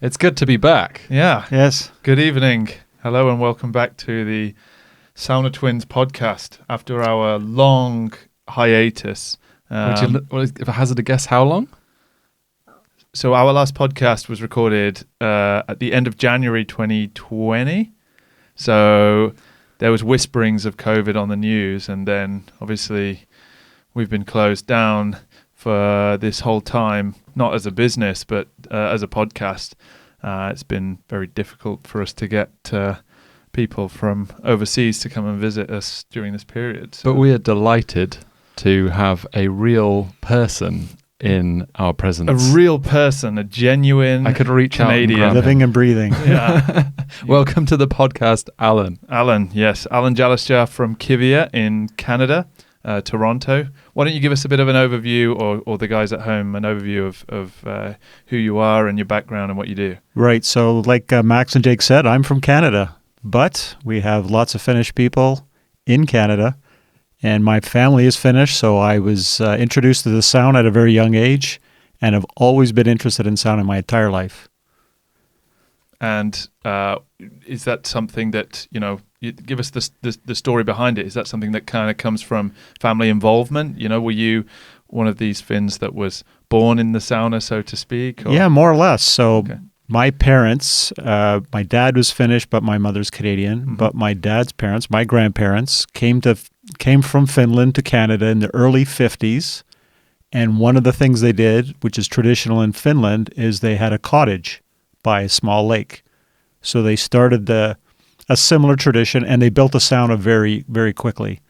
It's good to be back. Yeah. Yes. Good evening. Hello and welcome back to the Sauna Twins podcast after our long hiatus. If I hazard a guess, how long? So our last podcast was recorded at the end of January 2020. So there was whisperings of COVID on the news, and then obviously we've been closed down for this whole time, not as a business, but as a podcast. It's been very difficult for us to get people from overseas to come and visit us during this period. So. But we are delighted to have a real person in our presence. A real person, a genuine I could reach Canadian. out and grab Living him. and breathing. Yeah. Welcome to the podcast, Alan. Alan, yes. Alan Jalasjaa from Kivia in Canada, Toronto. Why don't you give us a bit of an overview, or the guys at home, an overview of who you are and your background and what you do? Right. So like Max and Jake said, I'm from Canada, but we have lots of Finnish people in Canada, and my family is Finnish, so I was introduced to the sauna at a very young age and have always been interested in sauna my entire life. And is that something that, you give us the story behind it? Is that something that kind of comes from family involvement? Were you one of these Finns that was born in the sauna, so to speak? Or? Yeah, more or less. So Okay. my parents, my dad was Finnish, but my mother's Canadian. Mm-hmm. But my dad's parents, my grandparents, came from Finland to Canada in the early 50s. And one of the things they did, which is traditional in Finland, is they had a cottage by a small lake. So they started a similar tradition, and they built a sauna very, very quickly.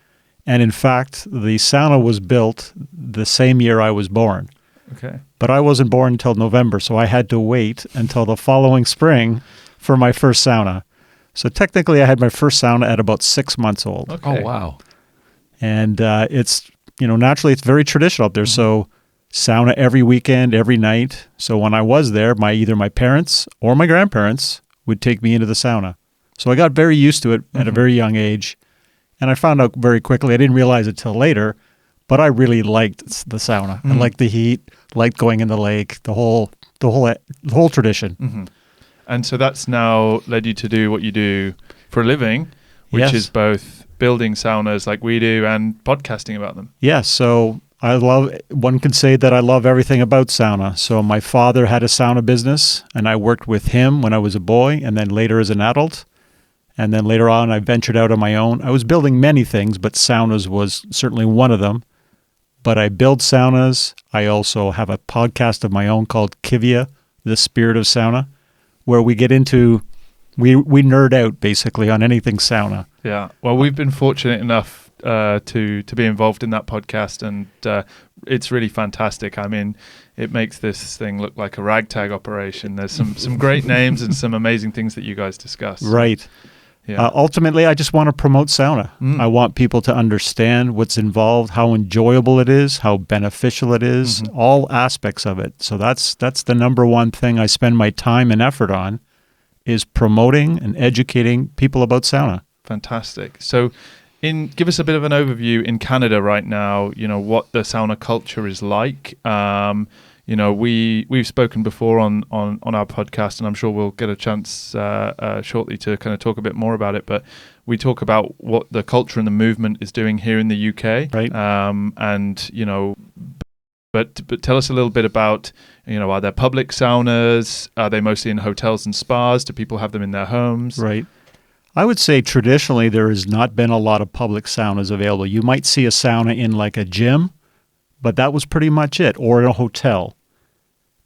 And in fact, the sauna was built the same year I was born. Okay. But I wasn't born until November, so I had to wait until the following spring for my first sauna. So technically, I had my first sauna at about 6 months old. Okay. Oh, wow. And it's, naturally, it's very traditional up there. Mm-hmm. So sauna every weekend, every night. So when I was there, either my parents or my grandparents would take me into the sauna. So I got very used to it at a very young age. And I found out very quickly, I didn't realize it till later, but I really liked the sauna. I liked the heat, liked going in the lake, the whole tradition. Mm-hmm. And so that's now led you to do what you do for a living, which Yes. is both building saunas like we do and podcasting about them. Yeah, so one could say that I love everything about sauna. So my father had a sauna business, and I worked with him when I was a boy, and then later as an adult. And then later on, I ventured out on my own. I was building many things, but saunas was certainly one of them. But I build saunas. I also have a podcast of my own called Kivia, the Spirit of Sauna, where we get into, we nerd out basically on anything sauna. Yeah. Well, we've been fortunate enough to be involved in that podcast, and it's really fantastic. I mean, it makes this thing look like a ragtag operation. There's some great names and some amazing things that you guys discuss. Right. Yeah. Ultimately, I just want to promote sauna. I want people to understand what's involved, how enjoyable it is, how beneficial it is, all aspects of it. So that's the number one thing I spend my time and effort on, is promoting and educating people about sauna. Fantastic. So give us a bit of an overview in Canada right now, what the sauna culture is like. We've spoken before on our podcast, and I'm sure we'll get a chance shortly to kind of talk a bit more about it. But we talk about what the culture and the movement is doing here in the UK, Right. But tell us a little bit about, are there public saunas? Are they mostly in hotels and spas? Do people have them in their homes? Right. I would say traditionally there has not been a lot of public saunas available. You might see a sauna in like a gym, but that was pretty much it, or in a hotel.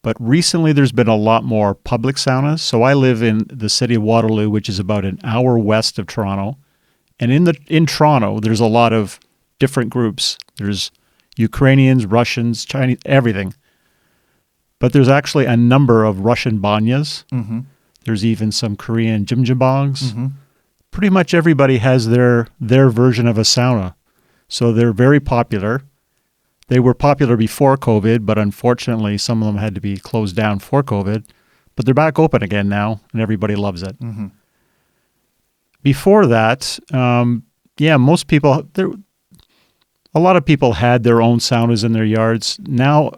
But recently there's been a lot more public saunas. So I live in the city of Waterloo, which is about an hour west of Toronto. And in Toronto, there's a lot of different groups. There's Ukrainians, Russians, Chinese, everything. But there's actually a number of Russian banyas. Mm-hmm. There's even some Korean jjimjilbangs. Mm-hmm. Pretty much everybody has their version of a sauna. So they're very popular. They were popular before COVID, but unfortunately some of them had to be closed down for COVID. But they're back open again now, and everybody loves it. Mm-hmm. Before that, most people, a lot of people had their own saunas in their yards. Now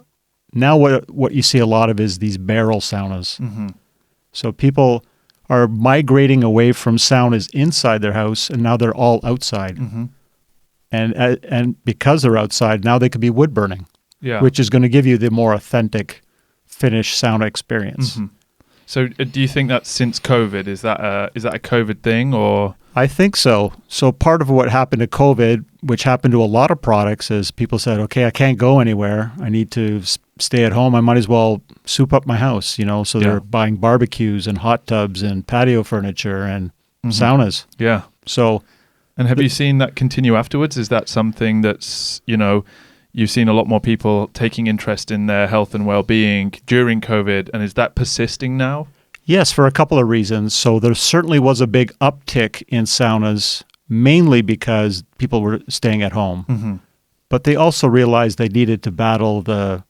what you see a lot of is these barrel saunas. Mm-hmm. So people are migrating away from saunas inside their house, and now they're all outside. Mm-hmm. And because they're outside, now they could be wood burning, Yeah. which is going to give you the more authentic Finnish sauna experience. Mm-hmm. So do you think that's since COVID? Is that a COVID thing, or? I think so. So part of what happened to COVID, which happened to a lot of products, is people said, okay, I can't go anywhere. I need to stay at home. I might as well soup up my house, So they're buying barbecues and hot tubs and patio furniture and saunas. Yeah. So, and have you seen that continue afterwards? Is that something that's, you've seen a lot more people taking interest in their health and well-being during COVID, and is that persisting now? yes, for a couple of reasons. So there certainly was a big uptick in saunas, mainly because people were staying at home. Mm-hmm. But they also realized they needed to battle the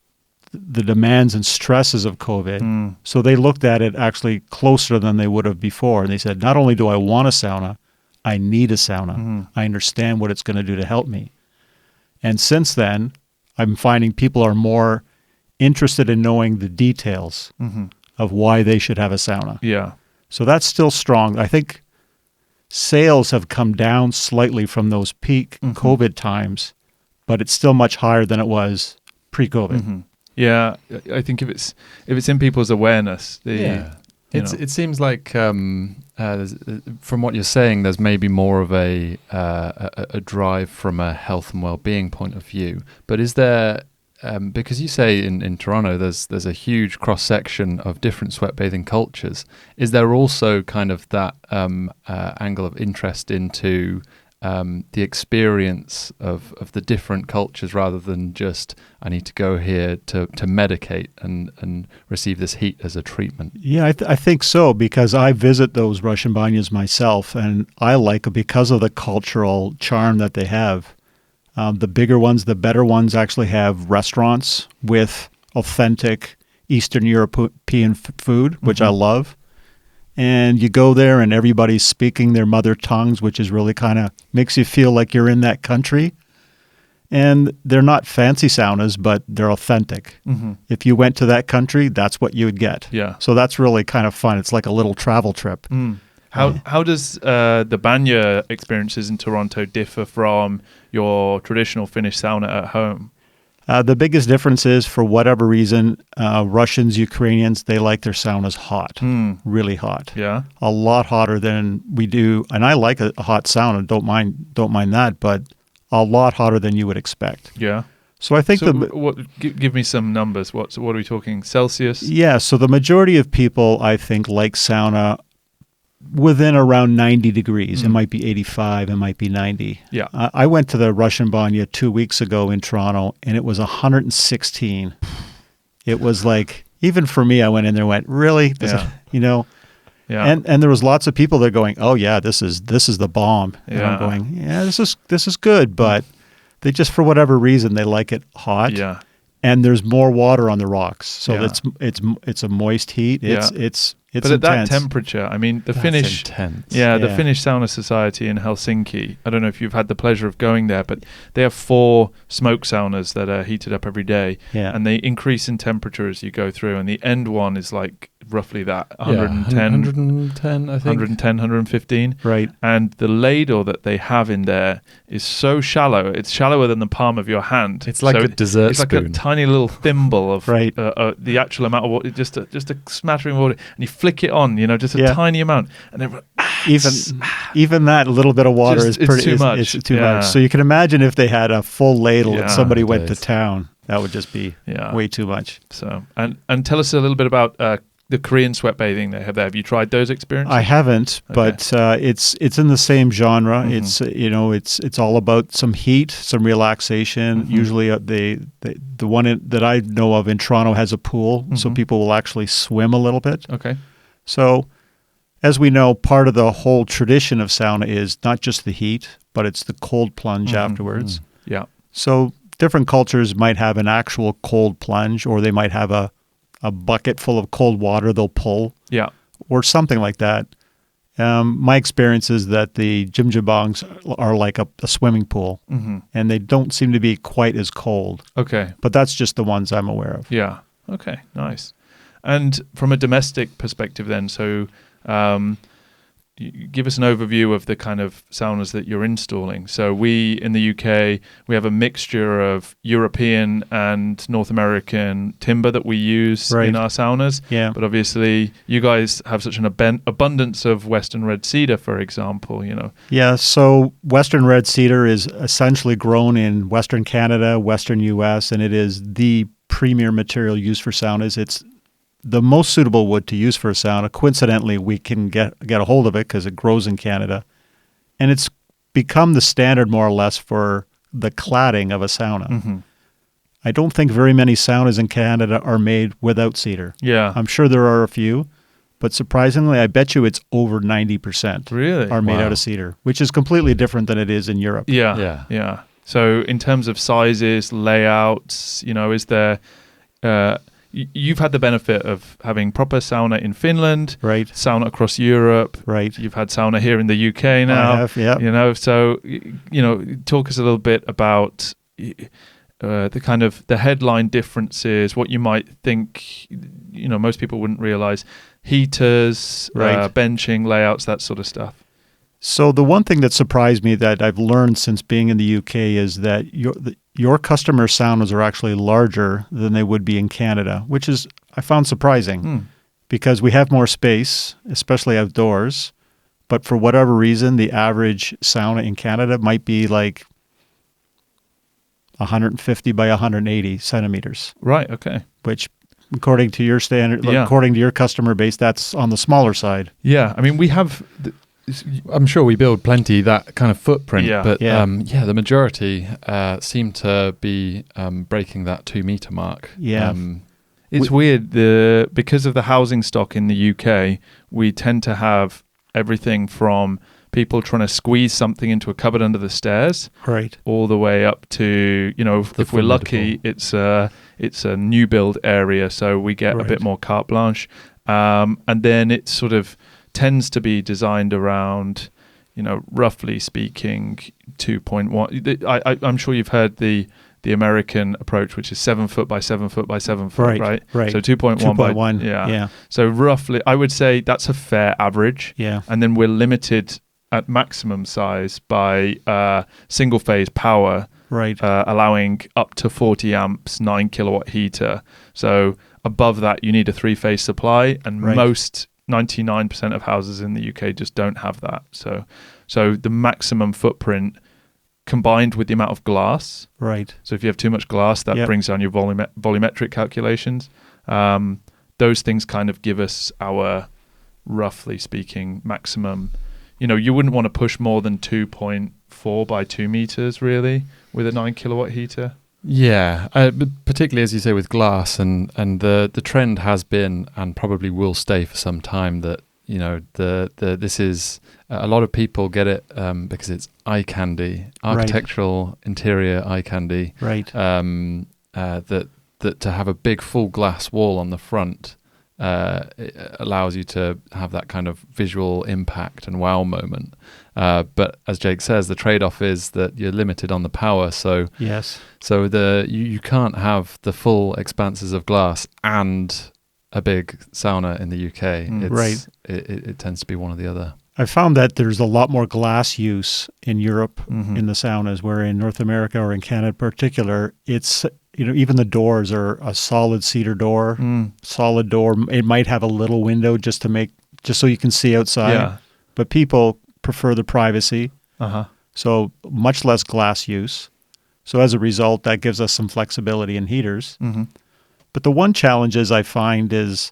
demands and stresses of COVID. Mm. So they looked at it actually closer than they would have before. And they said, not only do I want a sauna, I need a sauna. Mhm. I understand what it's going to do to help me. And since then, I'm finding people are more interested in knowing the details Mm-hmm. of why they should have a sauna. Yeah. So that's still strong. I think sales have come down slightly from those peak Mhm. COVID times, but it's still much higher than it was pre-COVID. Mm-hmm. Yeah. I think if it's in people's awareness, It seems like from what you're saying, there's maybe more of a drive from a health and well-being point of view. But is there, because you say in Toronto, there's a huge cross section of different sweat bathing cultures. Is there also kind of that angle of interest into the experience of the different cultures, rather than just I need to go here to medicate and receive this heat as a treatment? Yeah, I think so, because I visit those Russian banyas myself, and I like it because of the cultural charm that they have. The bigger ones, the better ones, actually have restaurants with authentic Eastern European food, which I love. And you go there and everybody's speaking their mother tongues, which is really kind of makes you feel like you're in that country. And they're not fancy saunas, but they're authentic. Mm-hmm. If you went to that country, that's what you would get. Yeah. So that's really kind of fun. It's like a little travel trip. Mm. How does the banya experiences in Toronto differ from your traditional Finnish sauna at home? The biggest difference is, for whatever reason, Russians, Ukrainians, they like their saunas hot, really hot. Yeah. A lot hotter than we do. And I like a hot sauna, don't mind that, but a lot hotter than you would expect. Yeah. So I think give me some numbers. What are we talking? Celsius? Yeah, so the majority of people, I think, like sauna within around 90 degrees. It might be 85, it might be 90. Yeah. I went to the Russian banya 2 weeks ago in Toronto, and it was 116. It was like, even for me, I went in there and went, really? Yeah. Yeah. And there was lots of people there going, oh yeah, this is the bomb. And I'm going, yeah, this is good, but they just, for whatever reason, they like it hot. Yeah. And there's more water on the rocks, so Yeah. it's a moist heat. It's but at intense. that temperature, I mean, the That's Finnish, intense. the Finnish Sauna Society in Helsinki. I don't know if you've had the pleasure of going there, but they have 4 smoke saunas that are heated up every day, Yeah. and they increase in temperature as you go through. And the end one is like roughly that 110, I think. 110, 115. Right. And the ladle that they have in there is so shallow; it's shallower than the palm of your hand. It's like So a dessert It's like spoon. a tiny little thimble of Right. the actual amount of water, just a smattering of water, and you flick it on, just a Yeah. tiny amount, and then Even that little bit of water Just- is pretty it's too much. It's too Yeah. much. So you can imagine if they had a full ladle Yeah. and somebody went to Days. town, that would just be Yeah. way too much. So and tell us a little bit about the Korean sweat bathing they have there. Have you tried those experiences? I haven't, but it's in the same genre. It's all about some heat, some relaxation. Usually, the one that I know of in Toronto has a pool, so people will actually swim a little bit. Okay. So, as we know, part of the whole tradition of sauna is not just the heat, but it's the cold plunge afterwards. Yeah. So different cultures might have an actual cold plunge, or they might have a bucket full of cold water they'll pull, Yeah. or something like that. My experience is that the jjimjilbangs are like a swimming pool, and they don't seem to be quite as cold. Okay. But that's just the ones I'm aware of. Yeah. Okay. Nice. And from a domestic perspective then, so give us an overview of the kind of saunas that you're installing. So we, in the UK, we have a mixture of European and North American timber that we use in our saunas. Yeah. But obviously, you guys have such an abundance of Western red cedar, for example, Yeah, so Western red cedar is essentially grown in Western Canada, Western US, and it is the premier material used for saunas. It's the most suitable wood to use for a sauna. Coincidentally, we can get a hold of it because it grows in Canada. And it's become the standard, more or less, for the cladding of a sauna. Mm-hmm. I don't think very many saunas in Canada are made without cedar. Yeah. I'm sure there are a few, but surprisingly, I bet you it's over 90% Really? are made out of cedar, which is completely different than it is in Europe. Yeah. So in terms of sizes, layouts, is there... You've had the benefit of having proper sauna in Finland, right? Sauna across Europe, right? You've had sauna here in the UK now. I have, yeah. So talk us a little bit about the kind of the headline differences, what you might think, most people wouldn't realize, heaters, benching, layouts, that sort of stuff. So the one thing that surprised me that I've learned since being in the UK is that your customer saunas are actually larger than they would be in Canada, which is, I found surprising because we have more space, especially outdoors. But for whatever reason, the average sauna in Canada might be like 150 by 180 centimeters. Right, okay. Which, according to your standard, according to your customer base, that's on the smaller side. Yeah, I mean, we have... I'm sure we build plenty that kind of footprint, but the majority seem to be breaking that 2 meter mark. Yeah. It's weird, because of the housing stock in the UK, we tend to have everything from people trying to squeeze something into a cupboard under the stairs, right, all the way up to, if we're lucky, it's a new build area, so we get a bit more carte blanche. And then it sort of tends to be designed around, roughly speaking, 2.1. I'm sure you've heard the American approach, which is 7 foot by 7 foot by 7 foot, right? Right. So 2.1 by 1. Yeah. So roughly, I would say that's a fair average. Yeah. And then we're limited at maximum size by single phase power, right? Allowing up to 40 amps, 9 kilowatt heater. So above that, you need a 3-phase supply, and most 99% of houses in the UK just don't have that. So the maximum footprint combined with the amount of glass. Right. So if you have too much glass, that brings down your volumetric calculations. Those things kind of give us our, roughly speaking, maximum. You wouldn't want to push more than 2.4 by 2 meters, really, with a 9 kilowatt heater. Yeah, particularly as you say with glass, and the trend has been and probably will stay for some time that this is a lot of people get it because it's eye candy, architectural interior eye candy, right? That to have a big full glass wall on the front it allows you to have that kind of visual impact and wow moment. But as Jake says, the trade-off is that you're limited on the power. So yes, so you can't have the full expanses of glass and a big sauna in the UK. It tends to be one or the other. I found that there's a lot more glass use in Europe in the saunas, where in North America or in Canada in particular, it's even the doors are a solid cedar door, solid door. It might have a little window just so you can see outside. Yeah. But people prefer the privacy, so much less glass use. So as a result, that gives us some flexibility in heaters. Mm-hmm. But the one challenge I find is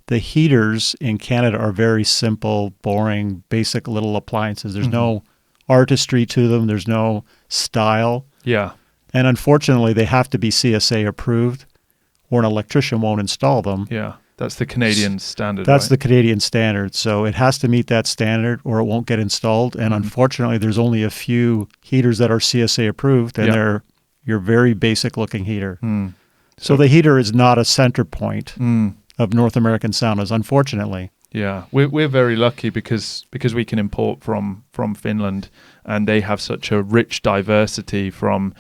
the heaters in Canada are very simple, boring, basic little appliances. There's no artistry to them. There's no style. Yeah. And unfortunately, they have to be CSA approved, or an electrician won't install them. Yeah. That's the Canadian standard. That's the Canadian standard. So it has to meet that standard or it won't get installed. And unfortunately, there's only a few heaters that are CSA approved, and they're your very basic looking heater. So the heater is not a center point of North American saunas, unfortunately. Yeah, we're very lucky because we can import from Finland, and they have such a rich diversity from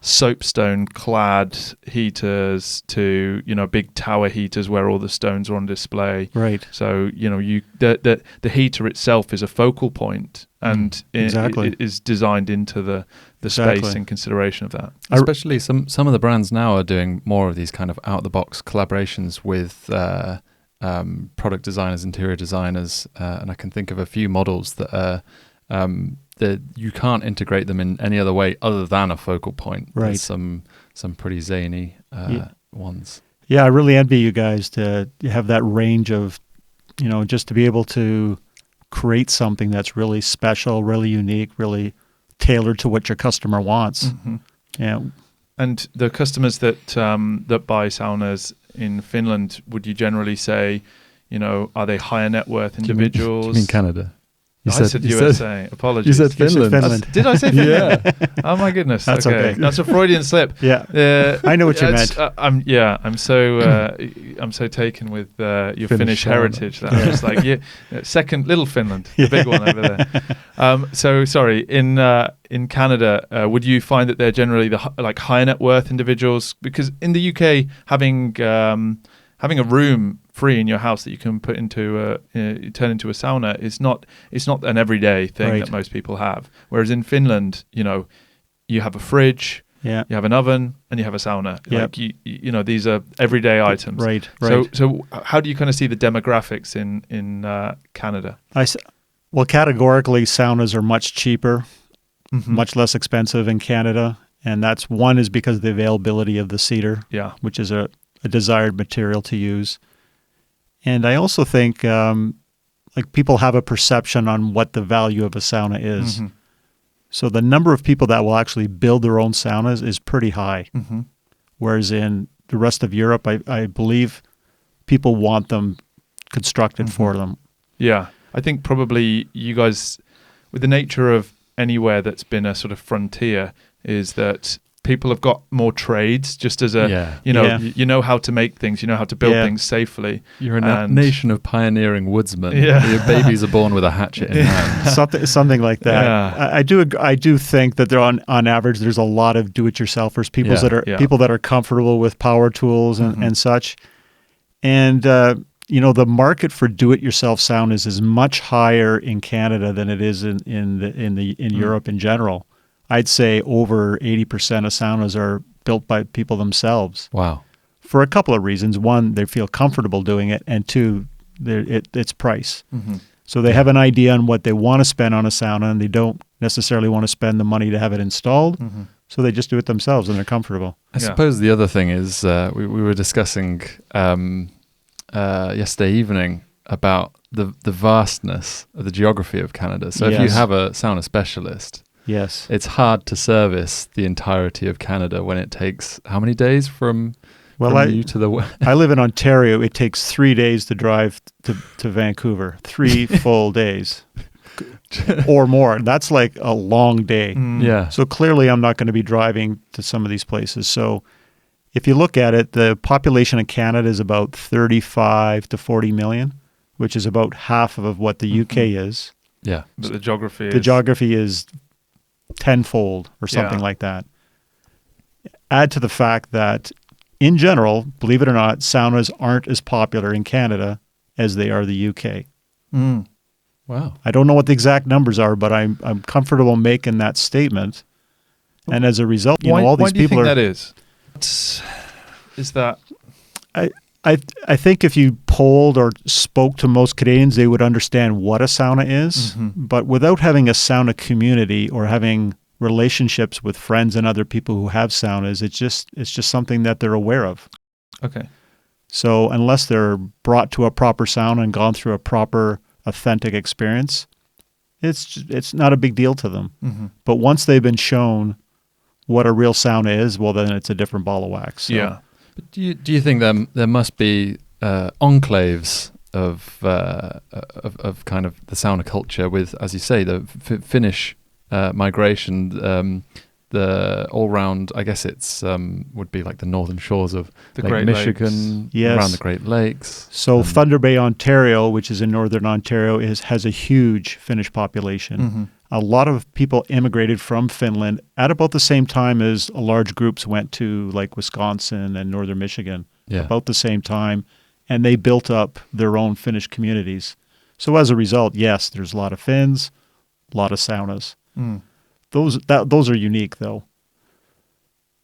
soapstone clad heaters to big tower heaters where all the stones are on display. Right. So the heater itself is a focal point, and it is designed into the space in consideration of that. Especially some of the brands now are doing more of these kind of out the box collaborations with product designers, interior designers, and I can think of a few models that are that you can't integrate them in any other way other than a focal point. Right. There's some pretty zany ones. Yeah, I really envy you guys to have that range of, just to be able to create something that's really special, really unique, really tailored to what your customer wants. Mm-hmm. Yeah. And the customers that buy saunas in Finland, would you generally say, are they higher net worth individuals? Do you mean Canada? I said USA. Apologies. You said Finland. Did I say Finland? Yeah. Oh my goodness. That's okay. That's a Freudian slip. Yeah. I know what you meant. I'm so taken with your Finnish heritage that I'm just like, second little Finland, the big one over there. So sorry, in Canada, would you find that they're generally the higher net worth individuals? Because in the UK, having a room free in your house that you can put into turn into a sauna is not an everyday thing that most people have. Whereas in Finland, you have a fridge, you have an oven, and you have a sauna. Yep. Like these are everyday items. Right. So how do you kind of see the demographics in Canada? Well, categorically, saunas are much cheaper, Mm-hmm. much less expensive in Canada, and that's one is because of the availability of the cedar, which is a desired material to use. And I also think people have a perception on what the value of a sauna is. Mm-hmm. So the number of people that will actually build their own saunas is pretty high. Mm-hmm. Whereas in the rest of Europe, I believe people want them constructed Mm-hmm. for them. Yeah, I think probably you guys, with the nature of anywhere that's been a sort of frontier, is that people have got more trades just as you know how to make things, you know how to build things safely. You're a nation of pioneering woodsmen. Yeah. Your babies are born with a hatchet in hand. Something like that. Yeah. I do think that there on average there's a lot of do-it-yourselfers, people that are comfortable with power tools and such. And the market for do-it-yourself saunas is much higher in Canada than it is in Europe in general. I'd say over 80% of saunas are built by people themselves. Wow. For a couple of reasons. One, they feel comfortable doing it, and two, it's price. Mm-hmm. So they have an idea on what they want to spend on a sauna, and they don't necessarily want to spend the money to have it installed. Mm-hmm. So they just do it themselves, and they're comfortable. I suppose the other thing is we were discussing yesterday evening about the vastness of the geography of Canada. So if you have a sauna specialist, yes, it's hard to service the entirety of Canada when it takes how many days from you to the west? I live in Ontario. It takes 3 days to drive to Vancouver. 3 full days or more. That's like a long day. Yeah. So clearly I'm not going to be driving to some of these places. So if you look at it, the population of Canada is about 35 to 40 million, which is about half of what the UK is. Yeah. But the geography is tenfold or something like that. Add to the fact that in general, believe it or not, saunas aren't as popular in Canada as they are the UK. Mm. Wow. I don't know what the exact numbers are, but I'm comfortable making that statement. And as a result, all these people are... Why do you think that is? Is that... I think if you polled or spoke to most Canadians, they would understand what a sauna is. Mm-hmm. But without having a sauna community or having relationships with friends and other people who have saunas, it's just something that they're aware of. Okay. So unless they're brought to a proper sauna and gone through a proper, authentic experience, it's not a big deal to them. Mm-hmm. But once they've been shown what a real sauna is, well, then it's a different ball of wax. So. Yeah. But do you think there must be enclaves of kind of the sauna culture with, as you say, the Finnish migration? the all round, I guess it's would be like the northern shores of The Lake Great Michigan, Yes. around the Great Lakes. So Thunder Bay, Ontario, which is in northern Ontario, has a huge Finnish population. Mm-hmm. A lot of people immigrated from Finland at about the same time as large groups went to like Wisconsin and northern Michigan, Yeah. about the same time, and they built up their own Finnish communities. So as a result, yes, there's a lot of Finns, a lot of saunas. Mm. Those are unique though.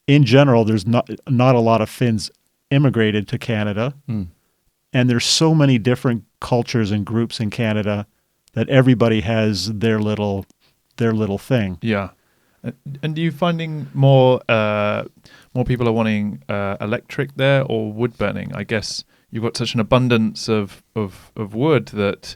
In general, there's not a lot of Finns immigrated to Canada, and there's so many different cultures and groups in Canada that everybody has their little thing. Yeah. And are you finding more people are wanting electric there or wood burning? I guess you've got such an abundance of wood that,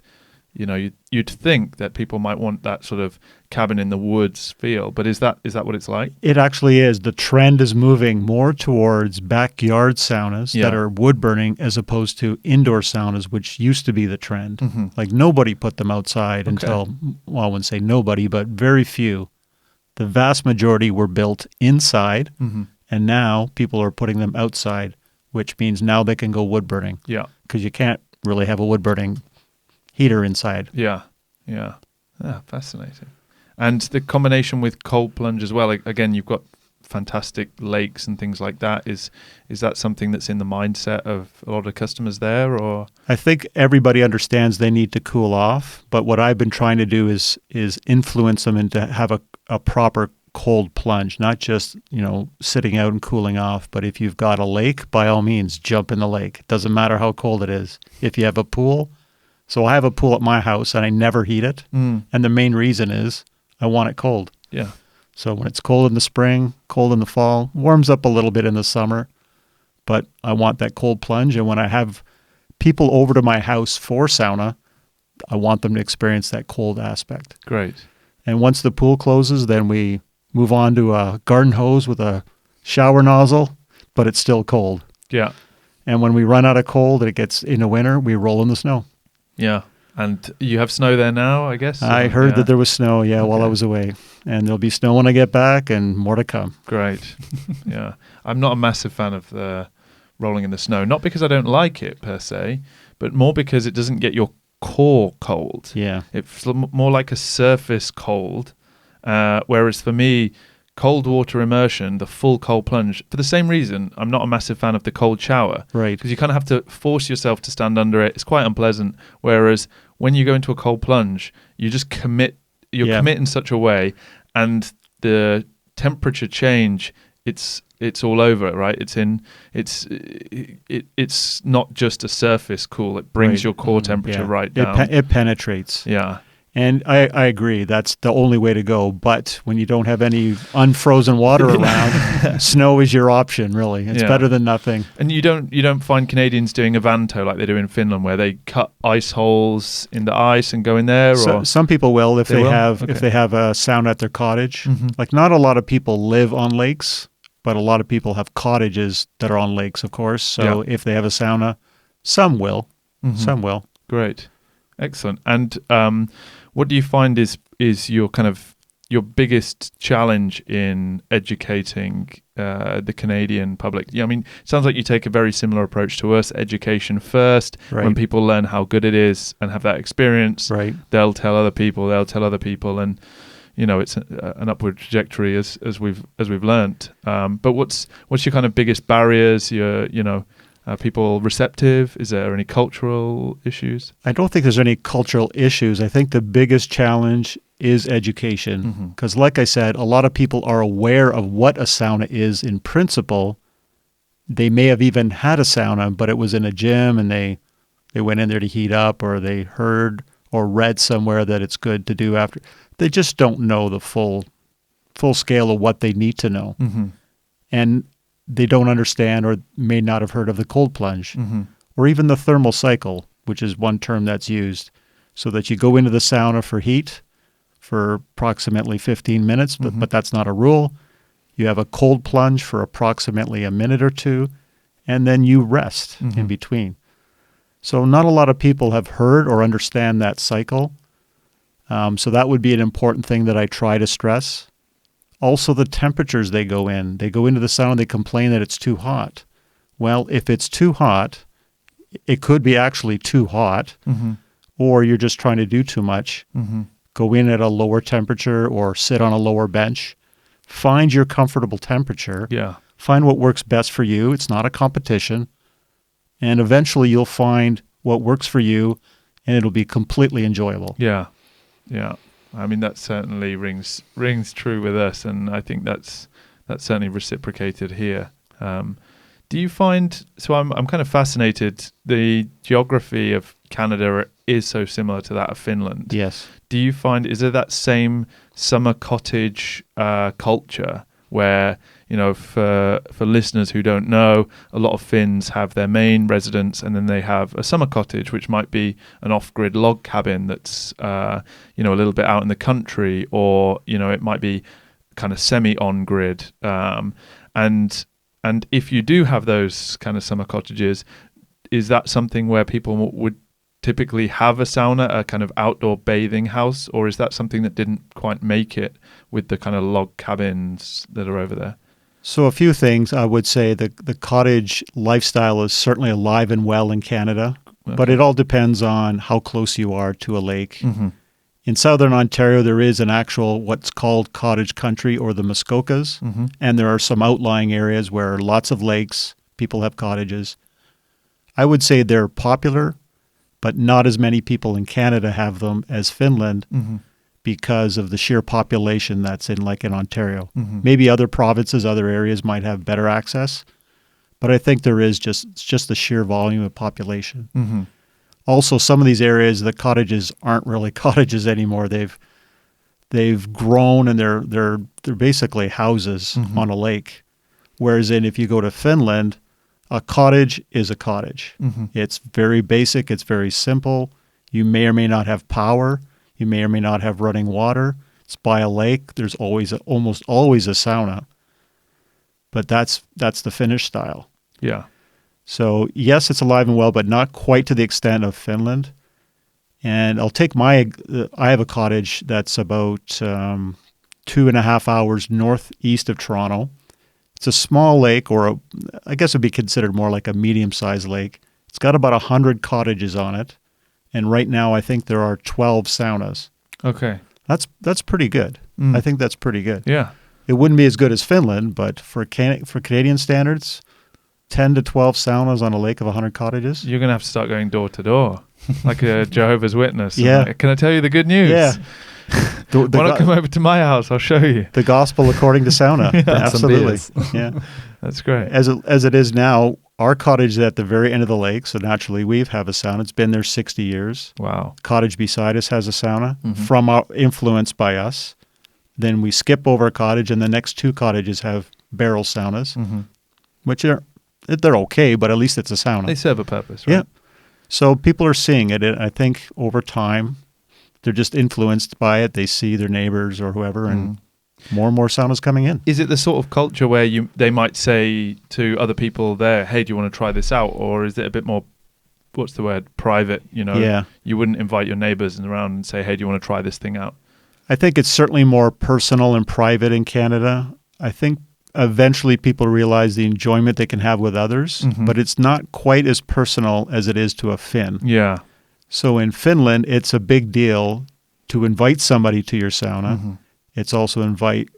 you know, you'd think that people might want that sort of cabin in the woods feel. But is that what it's like? It actually is. The trend is moving more towards backyard saunas that are wood burning as opposed to indoor saunas, which used to be the trend. Mm-hmm. Like nobody put them outside until, well, I wouldn't say nobody, but very few. The vast majority were built inside, and now people are putting them outside, which means now they can go wood burning. Yeah. Because you can't really have a wood burning heater inside. Yeah. Fascinating. And the combination with cold plunge as well. Again, you've got fantastic lakes and things like that. Is that something that's in the mindset of a lot of customers there, or? I think everybody understands they need to cool off, but what I've been trying to do is influence them into have a proper cold plunge, not just, you know, sitting out and cooling off. But if you've got a lake, by all means, jump in the lake. It doesn't matter how cold it is. If you have a pool, so I have a pool at my house and I never heat it. And the main reason is I want it cold. Yeah. So when it's cold in the spring, cold in the fall, warms up a little bit in the summer, but I want that cold plunge. And when I have people over to my house for sauna, I want them to experience that cold aspect. Great. And once the pool closes, then we move on to a garden hose with a shower nozzle, but it's still cold. Yeah. And when we run out of cold and it gets into winter, we roll in the snow. Yeah. And you have snow there now, I guess? I heard that there was snow, while I was away. And there'll be snow when I get back and more to come. Great. Yeah. I'm not a massive fan of the rolling in the snow, not because I don't like it per se, but more because it doesn't get your core cold. Yeah. It's more like a surface cold, whereas for me, cold water immersion, the full cold plunge, for the same reason, I'm not a massive fan of the cold shower. Right. Because you kind of have to force yourself to stand under it. It's quite unpleasant. Whereas when you go into a cold plunge, you just commit. You commit in such a way, and the temperature change, it's all over, right? It's not just a surface cool. It brings your core temperature right down. It penetrates. Yeah. And I agree. That's the only way to go. But when you don't have any unfrozen water around, snow is your option, really. It's better than nothing. And you don't find Canadians doing a vanto like they do in Finland, where they cut ice holes in the ice and go in there? Or? Some people will if they have a sauna at their cottage. Mm-hmm. Like not a lot of people live on lakes, but a lot of people have cottages that are on lakes, of course. So if they have a sauna, some will. Mm-hmm. Some will. Great. Excellent. And what do you find is your kind of your biggest challenge in educating the Canadian public? Yeah, I mean, it sounds like you take a very similar approach to us. Education first. Right. When people learn how good it is and have that experience, right, they'll tell other people, and you know, it's an upward trajectory as we've learnt. But what's your kind of biggest barriers? Are people receptive? Is there any cultural issues? I don't think there's any cultural issues. I think the biggest challenge is education. Because like I said, a lot of people are aware of what a sauna is in principle. They may have even had a sauna, but it was in a gym and they went in there to heat up, or they heard or read somewhere that it's good to do after. They just don't know the full scale of what they need to know. And they don't understand or may not have heard of the cold plunge or even the thermal cycle, which is one term that's used, so that you go into the sauna for heat for approximately 15 minutes, but that's not a rule. You have a cold plunge for approximately a minute or two, and then you rest in between. So not a lot of people have heard or understand that cycle. So that would be an important thing that I try to stress. Also, the temperatures they go in. They go into the sauna, they complain that it's too hot. Well, if it's too hot, it could be actually too hot, or you're just trying to do too much. Go in at a lower temperature or sit on a lower bench. Find your comfortable temperature. Yeah. Find what works best for you. It's not a competition. And eventually you'll find what works for you, and it'll be completely enjoyable. Yeah. Yeah. I mean, that certainly rings true with us, and I think that's certainly reciprocated here. Do you find, so I'm kind of fascinated, the geography of Canada is so similar to that of Finland. Yes. Do you find, is there that same summer cottage culture where, you know, for listeners who don't know, a lot of Finns have their main residence and then they have a summer cottage, which might be an off-grid log cabin that's, you know, a little bit out in the country, or, you know, it might be kind of semi-on-grid. And if you do have those kind of summer cottages, is that something where people would typically have a sauna, a kind of outdoor bathing house, or is that something that didn't quite make it with the kind of log cabins that are over there? So a few things. I would say the cottage lifestyle is certainly alive and well in Canada, but it all depends on how close you are to a lake. In southern Ontario, there is an actual what's called cottage country, or the Muskokas, and there are some outlying areas where lots of lakes, people have cottages. I would say they're popular, but not as many people in Canada have them as Finland because of the sheer population that's in Ontario. Maybe other provinces, other areas might have better access, but I think there is just the sheer volume of population. Also, some of these areas, the cottages aren't really cottages anymore. They've grown, and they're basically houses on a lake. Whereas if you go to Finland, a cottage is a cottage. It's very basic. It's very simple. You may or may not have power. You may or may not have running water. It's by a lake. There's almost always a sauna. But that's the Finnish style. Yeah. So yes, it's alive and well, but not quite to the extent of Finland. And I'll take I have a cottage that's about 2.5 hours northeast of Toronto. It's a small lake, or I guess it would be considered more like a medium-sized lake. It's got about 100 cottages on it. And right now, I think there are 12 saunas. Okay. That's pretty good. I think that's pretty good. Yeah. It wouldn't be as good as Finland, but for Canadian standards, 10 to 12 saunas on a lake of 100 cottages. You're going to have to start going door to door, like a Jehovah's Witness. Yeah. Like, can I tell you the good news? Yeah. Why not come over to my house? I'll show you. The gospel according to sauna. Yeah, absolutely. Yeah. That's great. As it is now, our cottage is at the very end of the lake, so naturally we have a sauna. It's been there 60 years. Wow. Cottage beside us has a sauna influenced by us. Then we skip over a cottage, and the next two cottages have barrel saunas, which they're okay, but at least it's a sauna. They serve a purpose, right? Yeah. So people are seeing it. I think over time, they're just influenced by it. They see their neighbors or whoever, and more saunas coming in. Is it the sort of culture where they might say to other people there, hey, do you want to try this out? Or is it a bit more, what's the word, private? You know, Yeah. You wouldn't invite your neighbors around and say, hey, do you want to try this thing out? I think it's certainly more personal and private in Canada. I think eventually people realize the enjoyment they can have with others, but it's not quite as personal as it is to a Finn. Yeah. So in Finland, it's a big deal to invite somebody to your sauna. It's also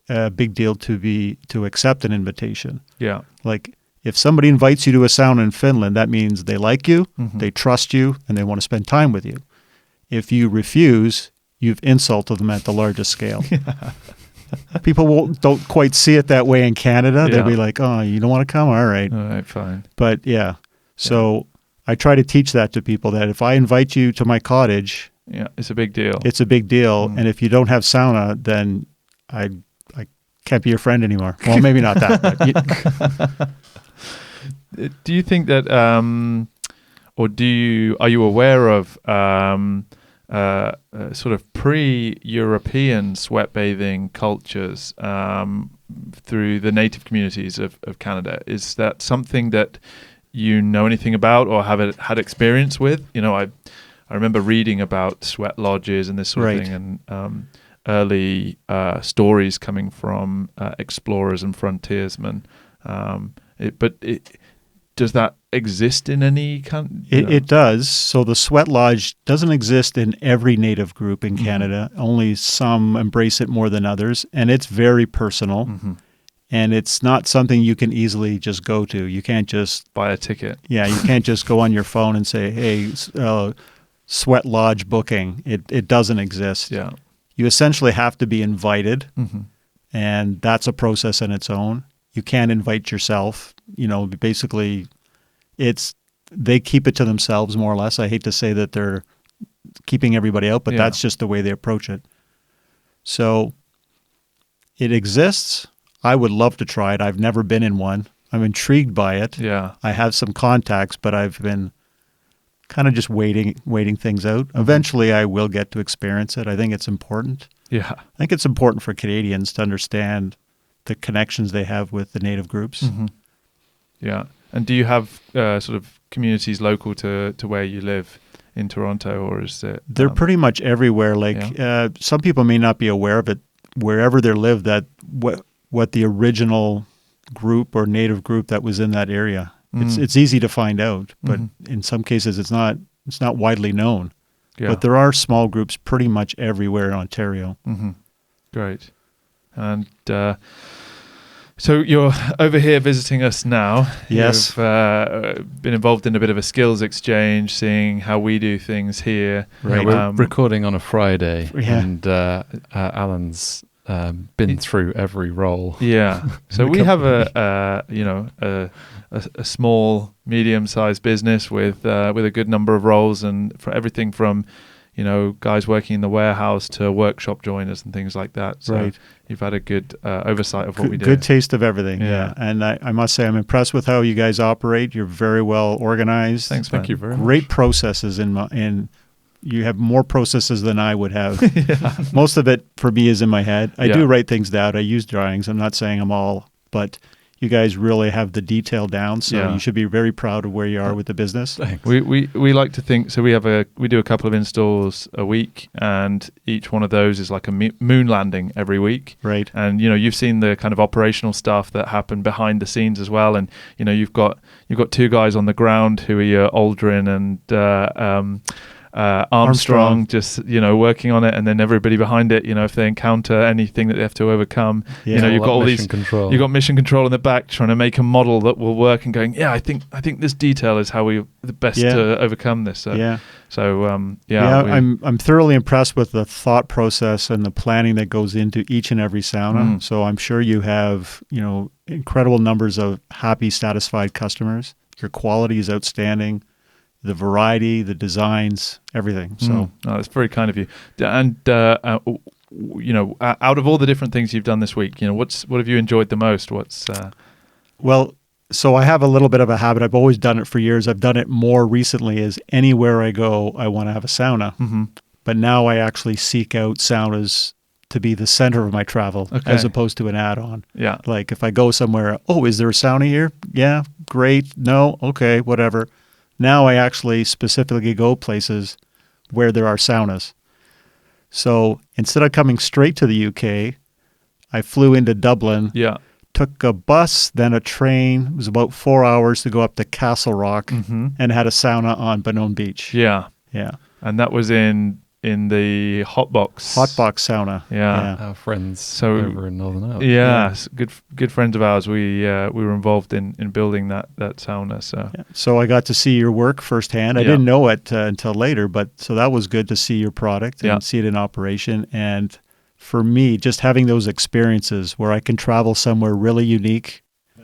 a big deal to accept an invitation. Yeah. Like if somebody invites you to a sauna in Finland, that means they like you, they trust you, and they want to spend time with you. If you refuse, you've insulted them at the largest scale. People don't quite see it that way in Canada. Yeah. They'll be like, oh, you don't want to come? All right. All right, fine. But yeah, so I try to teach that to people, that if I invite you to my cottage, yeah, it's a big deal. it's a big deal. And if you don't have sauna, then I can't be your friend anymore. Well, maybe not that. But do you think that, or are you aware of sort of pre-European sweat bathing cultures through the native communities of Canada? Is that something that you know anything about or have had experience with? You know, I remember reading about sweat lodges and this sort of thing, early stories coming from explorers and frontiersmen. Does that exist in any kind? It does. So the sweat lodge doesn't exist in every native group in Canada. Only some embrace it more than others, and it's very personal. And it's not something you can easily just go to. You can't just buy a ticket. Yeah, you can't just go on your phone and say, "Hey, sweat lodge booking." It doesn't exist. Yeah, you essentially have to be invited, and that's a process in its own. You can't invite yourself. Basically, they keep it to themselves more or less. I hate to say that they're keeping everybody out, but that's just the way they approach it. So it exists. I would love to try it. I've never been in one. I'm intrigued by it. Yeah. I have some contacts, but I've been kind of just waiting things out. Eventually, I will get to experience it. I think it's important. Yeah. I think it's important for Canadians to understand the connections they have with the native groups. Yeah. And do you have sort of communities local to where you live in Toronto, or is it? They're pretty much everywhere. Some people may not be aware of it, wherever they live, that what the original group or native group that was in that area. It's easy to find out, but in some cases it's not widely known. Yeah. But there are small groups pretty much everywhere in Ontario. Great. And so you're over here visiting us now. Yes. You've been involved in a bit of a skills exchange, seeing how we do things here. Right. We're recording on a Friday, Yeah. and Alan's been through every role. Yeah. So we have a small, medium-sized business with a good number of roles, and for everything from guys working in the warehouse to workshop joiners and things like that. So you've had a good oversight of what we do. Good taste of everything. Yeah. And I must say, I'm impressed with how you guys operate. You're very well organized. Thanks, Thank you very much. Great processes in you have more processes than I would have. Most of it for me is in my head. I do write things down. I use drawings. I'm not saying I'm all, but you guys really have the detail down. So you should be very proud of where you are with the business. Thanks. We like to think, so we do a couple of installs a week, and each one of those is like a moon landing every week. Right. And you've seen the kind of operational stuff that happen behind the scenes as well. And you've got two guys on the ground who are your Aldrin and Armstrong, just working on it, and then everybody behind it, if they encounter anything that they have to overcome, you've got all these control. You've got mission control in the back trying to make a model that will work, and going, I think this detail is how we the best to overcome this. I'm thoroughly impressed with the thought process and the planning that goes into each and every sauna. So I'm sure you have incredible numbers of happy, satisfied customers. Your quality is outstanding. The variety, the designs, everything. So that's very kind of you. And out of all the different things you've done this week, what have you enjoyed the most? So I have a little bit of a habit. I've always done it for years. I've done it more recently. Is anywhere I go, I want to have a sauna. But now I actually seek out saunas to be the center of my travel, as opposed to an add-on. Yeah. Like if I go somewhere, is there a sauna here? Yeah, great. No, okay, whatever. Now I actually specifically go places where there are saunas. So instead of coming straight to the UK, I flew into Dublin, took a bus, then a train. It was about 4 hours to go up to Castle Rock and had a sauna on Benone Beach. Yeah. Yeah. And that was in the Hotbox sauna. Yeah. Our friends over in Northern Ireland. Yeah. Good friends of ours. We were involved in building that sauna. So I got to see your work firsthand. I didn't know it until later, so that was good to see your product and see it in operation. And for me, just having those experiences where I can travel somewhere really unique,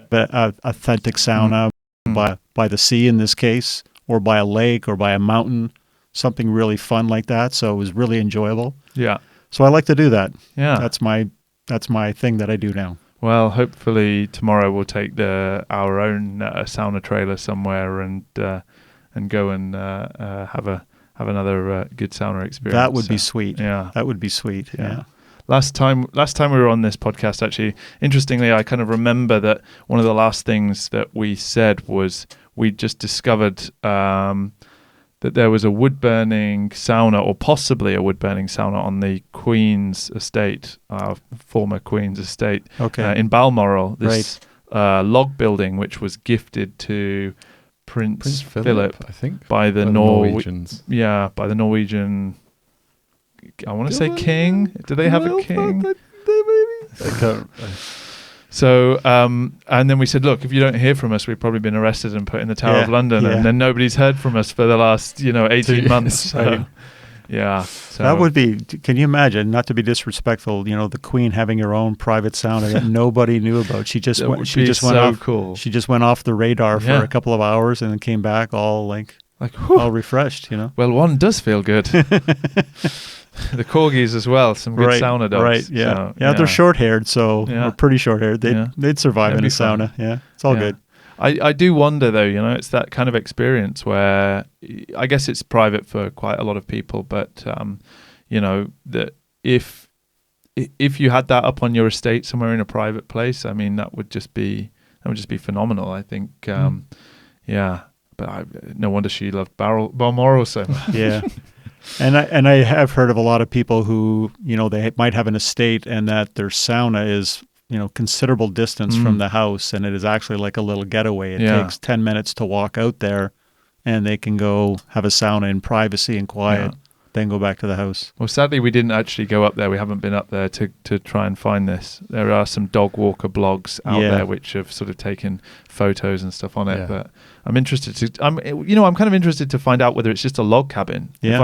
but authentic sauna by the sea in this case, or by a lake or by a mountain, something really fun like that. So it was really enjoyable. Yeah. So I like to do that. Yeah. That's my thing that I do now. Well, hopefully tomorrow we'll take our own sauna trailer somewhere and go and have another good sauna experience. That would be sweet. Yeah. That would be sweet. Yeah. Last time we were on this podcast, actually, interestingly, I kind of remember that one of the last things that we said was we just discovered that there was a wood-burning sauna, or possibly a wood-burning sauna, on the Queen's estate, former Queen's estate, in Balmoral. This log building, which was gifted to Prince Philip, I think, by the Norwegians. Yeah, by the Norwegian. I want to say king. Do they have a king? So, and then we said, look, if you don't hear from us, we've probably been arrested and put in the Tower of London, and then nobody's heard from us for the last, 18 months. So, so that would be. Can you imagine? Not to be disrespectful, the Queen having her own private sauna that nobody knew about. She just went. She just went off. Cool. She just went off the radar for a couple of hours and then came back all all refreshed. Well, one does feel good. The corgis as well, some good sauna dogs. Right, yeah. So, they're short-haired, so we're pretty short-haired. They'd survive in a sauna. Yeah, it's all good. I do wonder, though, it's that kind of experience where I guess it's private for quite a lot of people, but, that if you had that up on your estate somewhere in a private place, I mean, that would just be phenomenal, I think. But no wonder she loved Balmoral so much. Yeah. And I have heard of a lot of people who, they might have an estate and that their sauna is, considerable distance from the house, and it is actually like a little getaway. It takes 10 minutes to walk out there, and they can go have a sauna in privacy and quiet, then go back to the house. Well, sadly, we didn't actually go up there. We haven't been up there to try and find this. There are some dog walker blogs out there which have sort of taken photos and stuff on it, but I'm interested I'm kind of interested to find out whether it's just a log cabin. Yeah. If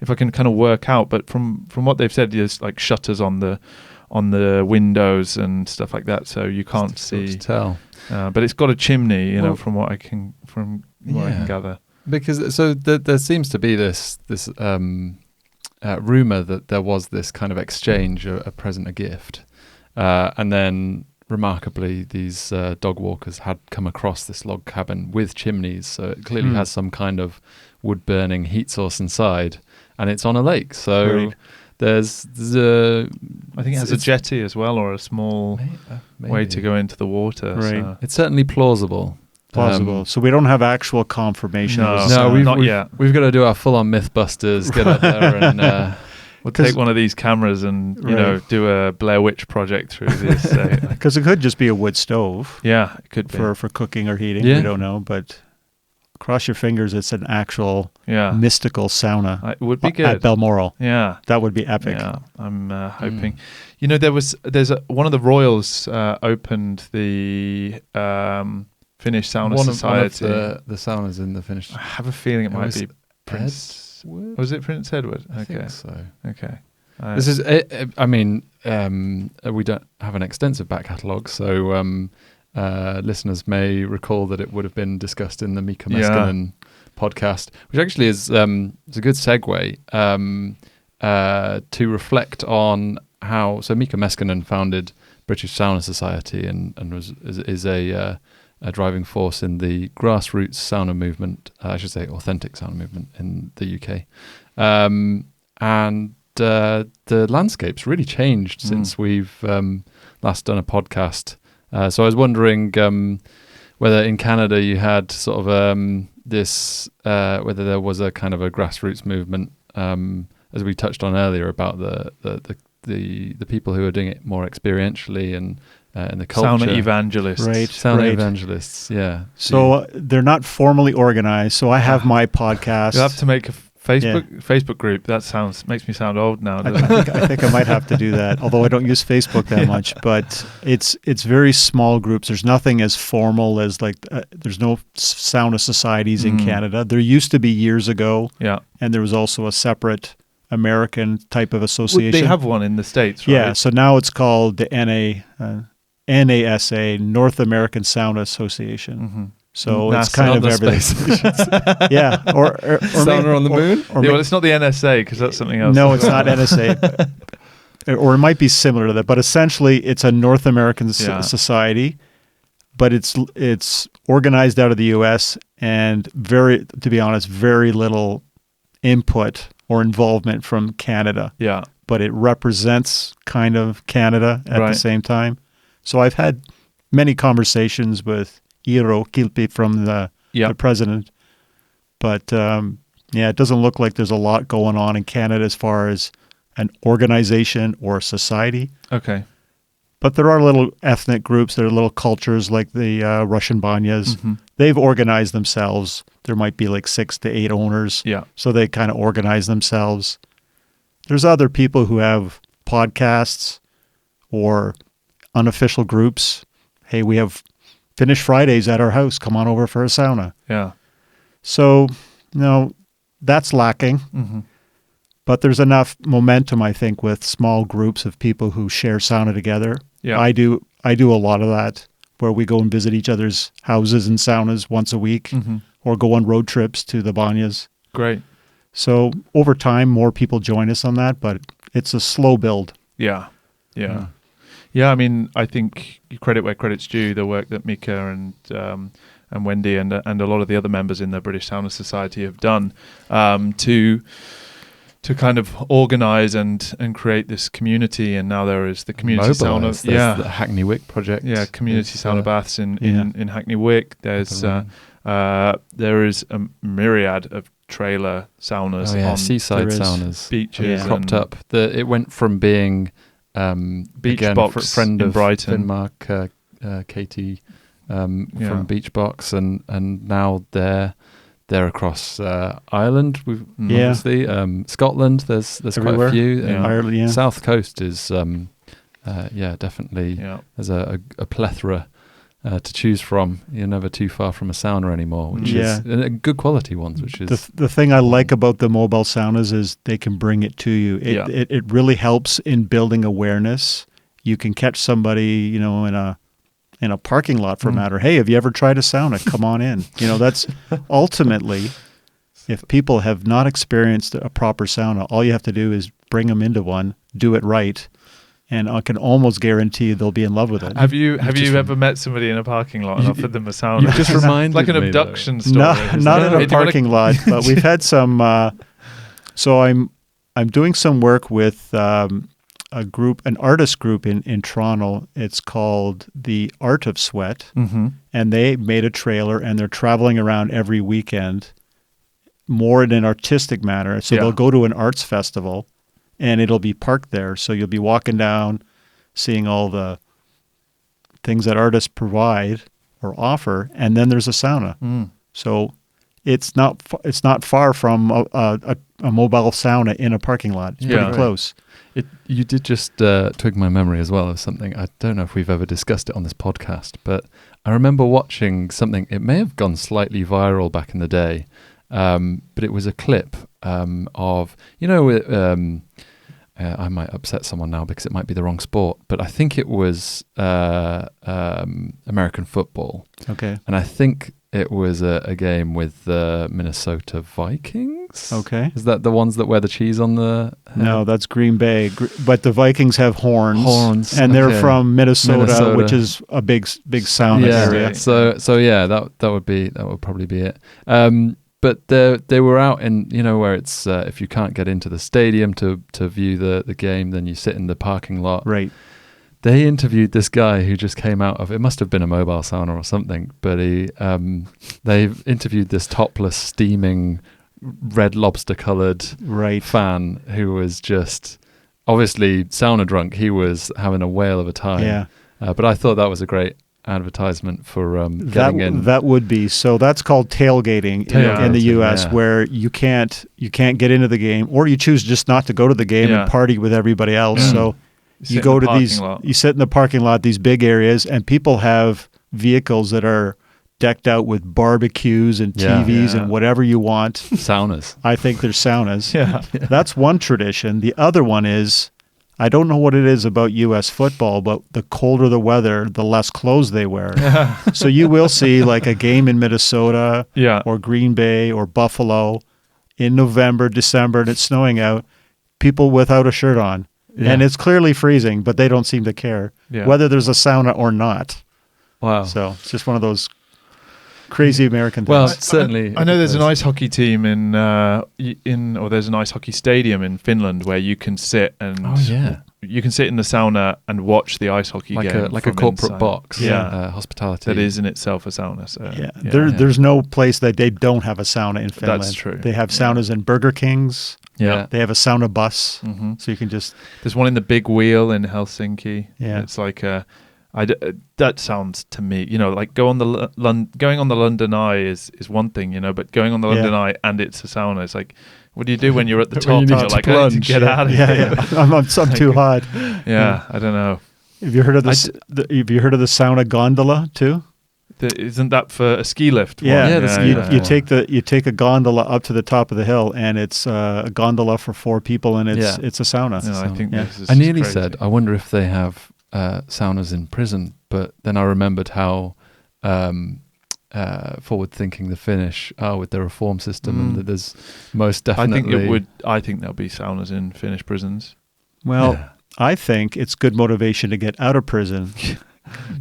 I can kind of work out, but from what they've said, there's like shutters on the windows and stuff like that, so you can't see. To tell. But it's got a chimney, from what I can gather. Because there seems to be this rumor that there was this kind of exchange, a present, a gift, and then remarkably these dog walkers had come across this log cabin with chimneys, so it clearly has some kind of wood burning heat source inside, and it's on a lake. So there's I think it has a jetty as well, or a small way to go into the water. Right. So. It's certainly plausible. So we don't have actual confirmation. Not yet. We've got to do our full-on Mythbusters, get up there and we'll take one of these cameras and do a Blair Witch project through this. Because it could just be a wood stove. Yeah, it could be for cooking or heating. Yeah. We don't know, but cross your fingers. It's an actual mystical sauna. It would be good at Balmoral. Yeah, that would be epic. Yeah, I'm hoping. There's one of the royals opened the Finnish Sauna Society. One of the saunas in the Finnish. I have a feeling it might be Prince. Was it Prince Edward? I think so. Okay. This is. I mean, we don't have an extensive back catalogue, so listeners may recall that it would have been discussed in the Mika Meskinen podcast, which actually is a good segue to reflect on how. So Mika Meskinen founded British Sauna Society and is a driving force in the grassroots sauna movement, I should say authentic sauna movement in the UK. And the landscape's really changed since we've last done a podcast. So I was wondering whether in Canada you had sort of this, whether there was a kind of a grassroots movement, as we touched on earlier about the people who are doing it more experientially and in the culture. Sauna evangelists. Right. Sauna evangelists, yeah. So they're not formally organized. So I have my podcast. You'll have to make a Facebook group. That makes me sound old now. I think I might have to do that, although I don't use Facebook that much. But it's very small groups. There's nothing as formal as there's no sauna societies in Canada. There used to be years ago. Yeah. And there was also a separate American type of association. They have one in the States, right? Yeah. So now it's called the NASA, North American Sauna Association. Mm-hmm. So it's kind of everything. Yeah, or sauna on the moon. Well, it's not the NSA because that's something else. No, it's not NSA. Or it might be similar to that, but essentially it's a North American society, but it's organized out of the U.S. and to be honest, very little input or involvement from Canada. Yeah, but it represents kind of Canada at the same time. So I've had many conversations with Iiro Kilpi from the president, but Yeah, it doesn't look like there's a lot going on in Canada as far as an organization or a society. Okay. But there are little ethnic groups, there are little cultures like the Russian banyas. Mm-hmm. They've organized themselves. There might be like 6 to 8 owners. Yeah. So they kind of organize themselves. There's other people who have podcasts or unofficial groups. Hey, we have Finnish Fridays at our house. Come on over for a sauna. Yeah. So, that's lacking. Mm-hmm. But there's enough momentum, I think, with small groups of people who share sauna together. Yeah. I do a lot of that, where we go and visit each other's houses and saunas once a week, Mm-hmm. or go on road trips to the banyas. Great. So over time, more people join us on that, but it's a slow build. Yeah. I mean, I think you credit where credit's due. The work that Mika and Wendy and a lot of the other members in the British Sauna Society have done to kind of organize and create this community. And now there is the community sauna. There's the Hackney Wick project. Yeah, community sauna baths in Hackney Wick. There's there is a myriad of trailer saunas on seaside saunas, beaches, cropped up. It went from being Beach again, Box friend in of Brighton, Finnmark, Katie from Beach Box, and now they're across Ireland. Obviously Scotland. There's Everywhere. quite a few. Ireland, South Coast is definitely. Yeah. There's a plethora to choose from. You're never too far from a sauna anymore, which is good quality ones. Which is the thing I like about the mobile saunas is they can bring it to you. It really helps in building awareness. You can catch somebody, in a parking lot for a matter. Hey, have you ever tried a sauna? Come on in. That's ultimately, if people have not experienced a proper sauna, all you have to do is bring them into one, do it right, and I can almost guarantee they'll be in love with it. Have you ever met somebody in a parking lot and offered them a sauna? You just reminded like an me, abduction though. story. Not in a parking lot, but we've had some. So I'm doing some work with an artist group in Toronto. It's called The Art of Sweat, and they made a trailer, and they're traveling around every weekend, more in an artistic manner. So they'll go to an arts festival, and it'll be parked there. So you'll be walking down, seeing all the things that artists provide or offer, and then there's a sauna. So it's not far from a mobile sauna in a parking lot. It's pretty close. You did just twig my memory as well of something. I don't know if we've ever discussed it on this podcast, but I remember watching something. It may have gone slightly viral back in the day, but it was a clip of, I might upset someone now because it might be the wrong sport, but I think it was American football. Okay. And I think it was a game with the Minnesota Vikings. Okay. Is that the ones that wear the cheese on the head? No, that's Green Bay. But the Vikings have horns. And they're okay. from Minnesota, which is a big sauna area. So that would probably be it. But they were out in, where it's if you can't get into the stadium to view the game, then you sit in the parking lot. Right. They interviewed this guy who just came out of, it must have been a mobile sauna or something, but they've interviewed this topless, steaming, Red Lobster coloured fan who was just obviously sauna drunk. He was having a whale of a time. Yeah. But I thought that was a great advertisement for getting in. That would be. So that's called tailgating in the U.S., where you can't get into the game, or you choose just not to go to the game and party with everybody else. So you go to you sit in the parking lot, these big areas, and people have vehicles that are decked out with barbecues and TVs and whatever you want. Saunas. I think there's saunas. That's one tradition. The other one is, I don't know what it is about U.S. football, but the colder the weather, the less clothes they wear. So you will see like a game in Minnesota or Green Bay or Buffalo in November, December, and it's snowing out, people without a shirt on. Yeah. And it's clearly freezing, but they don't seem to care whether there's a sauna or not. Wow. So it's just one of those crazy American things. Well, certainly. I know there's an ice hockey team or there's an ice hockey stadium in Finland where you can sit and you can sit in the sauna and watch the ice hockey game like a corporate inside. box. Yeah, hospitality that is in itself a sauna. So there's no place that they don't have a sauna in Finland. That's true. They have saunas in Burger Kings. Yeah, they have a sauna bus, mm-hmm. so you can just. There's one in the Big Wheel in Helsinki. Yeah, it's like that sounds to me, like going on the London Eye is one thing, but going on the London Eye and it's a sauna. It's like, what do you do when you're at the top? You You're like, I need to get out of here. Yeah. I'm too hot. Yeah, I don't know. Have you heard of this? Have you heard of the sauna gondola too? Isn't that for a ski lift? Yeah, you take a gondola up to the top of the hill, and it's a gondola for 4 people, and it's a sauna. No, I think this is I nearly crazy. said, I wonder if they have saunas in prison, but then I remembered how forward-thinking the Finnish are with their reform system, and that there's most definitely. I think there'll be saunas in Finnish prisons. Well, I think it's good motivation to get out of prison.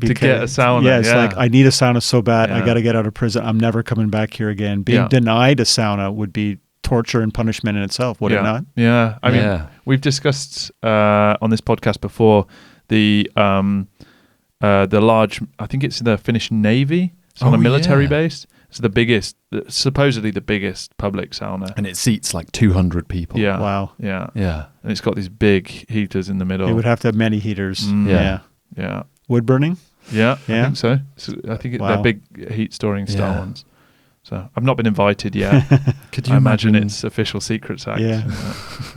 To get a sauna. Yeah, it's like, I need a sauna so bad, Yeah. I got to get out of prison. I'm never coming back here again. Being denied a sauna would be torture and punishment in itself, would it not? Yeah. I mean, we've discussed on this podcast before the large, I think it's the Finnish Navy. It's on a military base. It's supposedly the biggest public sauna. And it seats like 200 people. Yeah. Wow. Yeah. Yeah. And it's got these big heaters in the middle. It would have to have many heaters. Yeah. Wood burning? Yeah. I think so. I think they're big heat storing style ones. So I've not been invited yet. Could you imagine it's official Secrets Act? Yeah.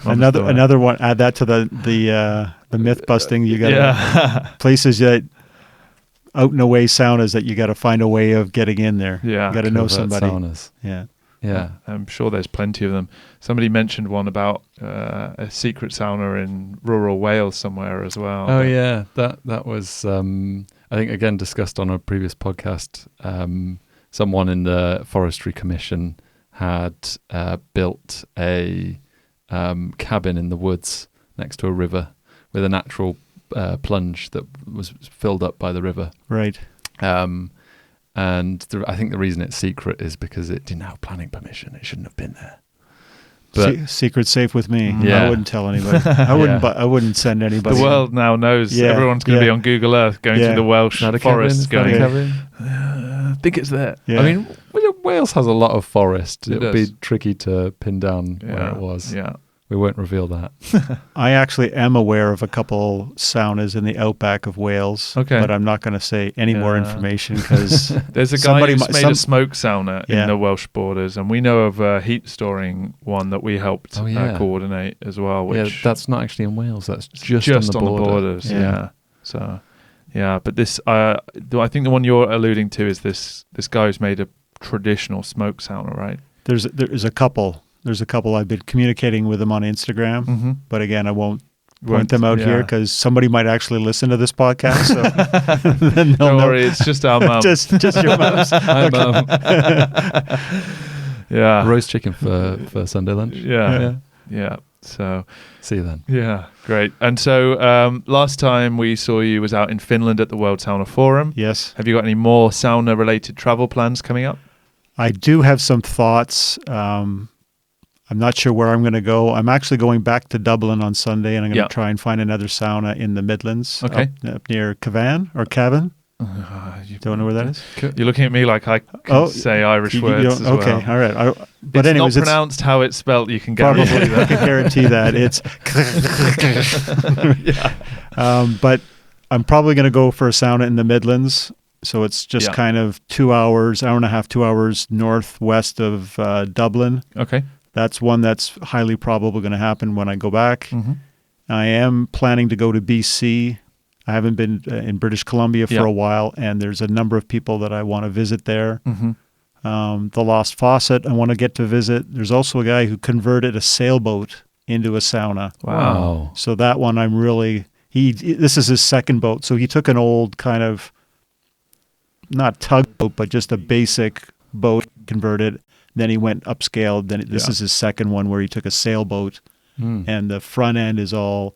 Another one. Add that to the myth busting. You got places that out and away saunas that you got to find a way of getting in there. Yeah. You got to know somebody. Saunas. Yeah. Yeah. I'm sure there's plenty of them. Somebody mentioned one about a secret sauna in rural Wales somewhere as well. Oh, yeah. That was, I think, again, discussed on a previous podcast. Someone in the Forestry Commission had built a cabin in the woods next to a river with a natural plunge that was filled up by the river. Right. And I think the reason it's secret is because it didn't have planning permission. It shouldn't have been there. But secret's safe with me. Yeah. I wouldn't tell anybody. I wouldn't send anybody. The world now knows. Yeah. Everyone's going to be on Google Earth going to the Welsh forests going, I think it's there. Yeah. I mean, Wales has a lot of forest. It It'd does. be tricky to pin down where it was. Yeah. We won't reveal that. I actually am aware of a couple saunas in the outback of Wales. Okay. But I'm not going to say any more information because there's a guy who's made a smoke sauna in the Welsh borders, and we know of a heat storing one that we helped coordinate as well. Which that's not actually in Wales. That's just on the borders. Yeah. So, but this, I think the one you're alluding to is this guy who's made a traditional smoke sauna, right? There's a couple. There's a couple I've been communicating with them on Instagram, but again, I won't point them out here because somebody might actually listen to this podcast. So then they'll Don't worry, it's just our mum. just your mums. Hi, Mum. Yeah. Roast chicken for Sunday lunch. Yeah. So see you then. Yeah, great. And so last time we saw you was out in Finland at the World Sauna Forum. Yes. Have you got any more sauna-related travel plans coming up? I do have some thoughts. I'm not sure where I'm going to go. I'm actually going back to Dublin on Sunday, and I'm going to try and find another sauna in the Midlands, up near Cavan or Cavan. Don't know where that is? You're looking at me like I can say Irish words as well. Okay, all right. But it's anyways, not pronounced how it's spelled. You can probably guarantee I can guarantee that it's. But I'm probably going to go for a sauna in the Midlands. So it's just kind of 2 hours, hour and a half, 2 hours northwest of Dublin. Okay. That's one that's highly probably going to happen when I go back. I am planning to go to BC. I haven't been in British Columbia for a while, and there's a number of people that I want to visit there. The Lost Faucet I want to get to visit. There's also a guy who converted a sailboat into a sauna. Wow. So that one I'm really... This is his second boat. So he took an old kind of, not tugboat, but just a basic boat, converted. Then he went upscale. Then this is his second one where he took a sailboat and the front end is all,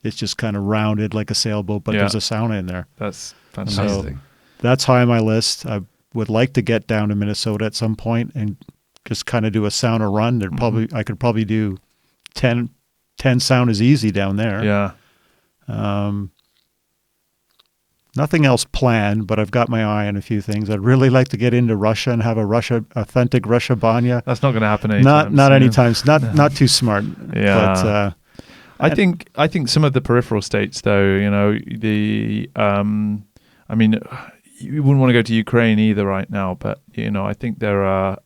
it's just kind of rounded like a sailboat, but there's a sauna in there. That's fantastic. So that's high on my list. I've would like to get down to Minnesota at some point and just kind of do a sauna run. I could probably do 10 saunas easy down there. Yeah. Nothing else planned, but I've got my eye on a few things. I'd really like to get into Russia and have authentic Russia banya. That's not going to happen anytime Not soon. anytime. Not too smart. Yeah. But I think some of the peripheral states, though, I mean, you wouldn't want to go to Ukraine either right now, but I think there are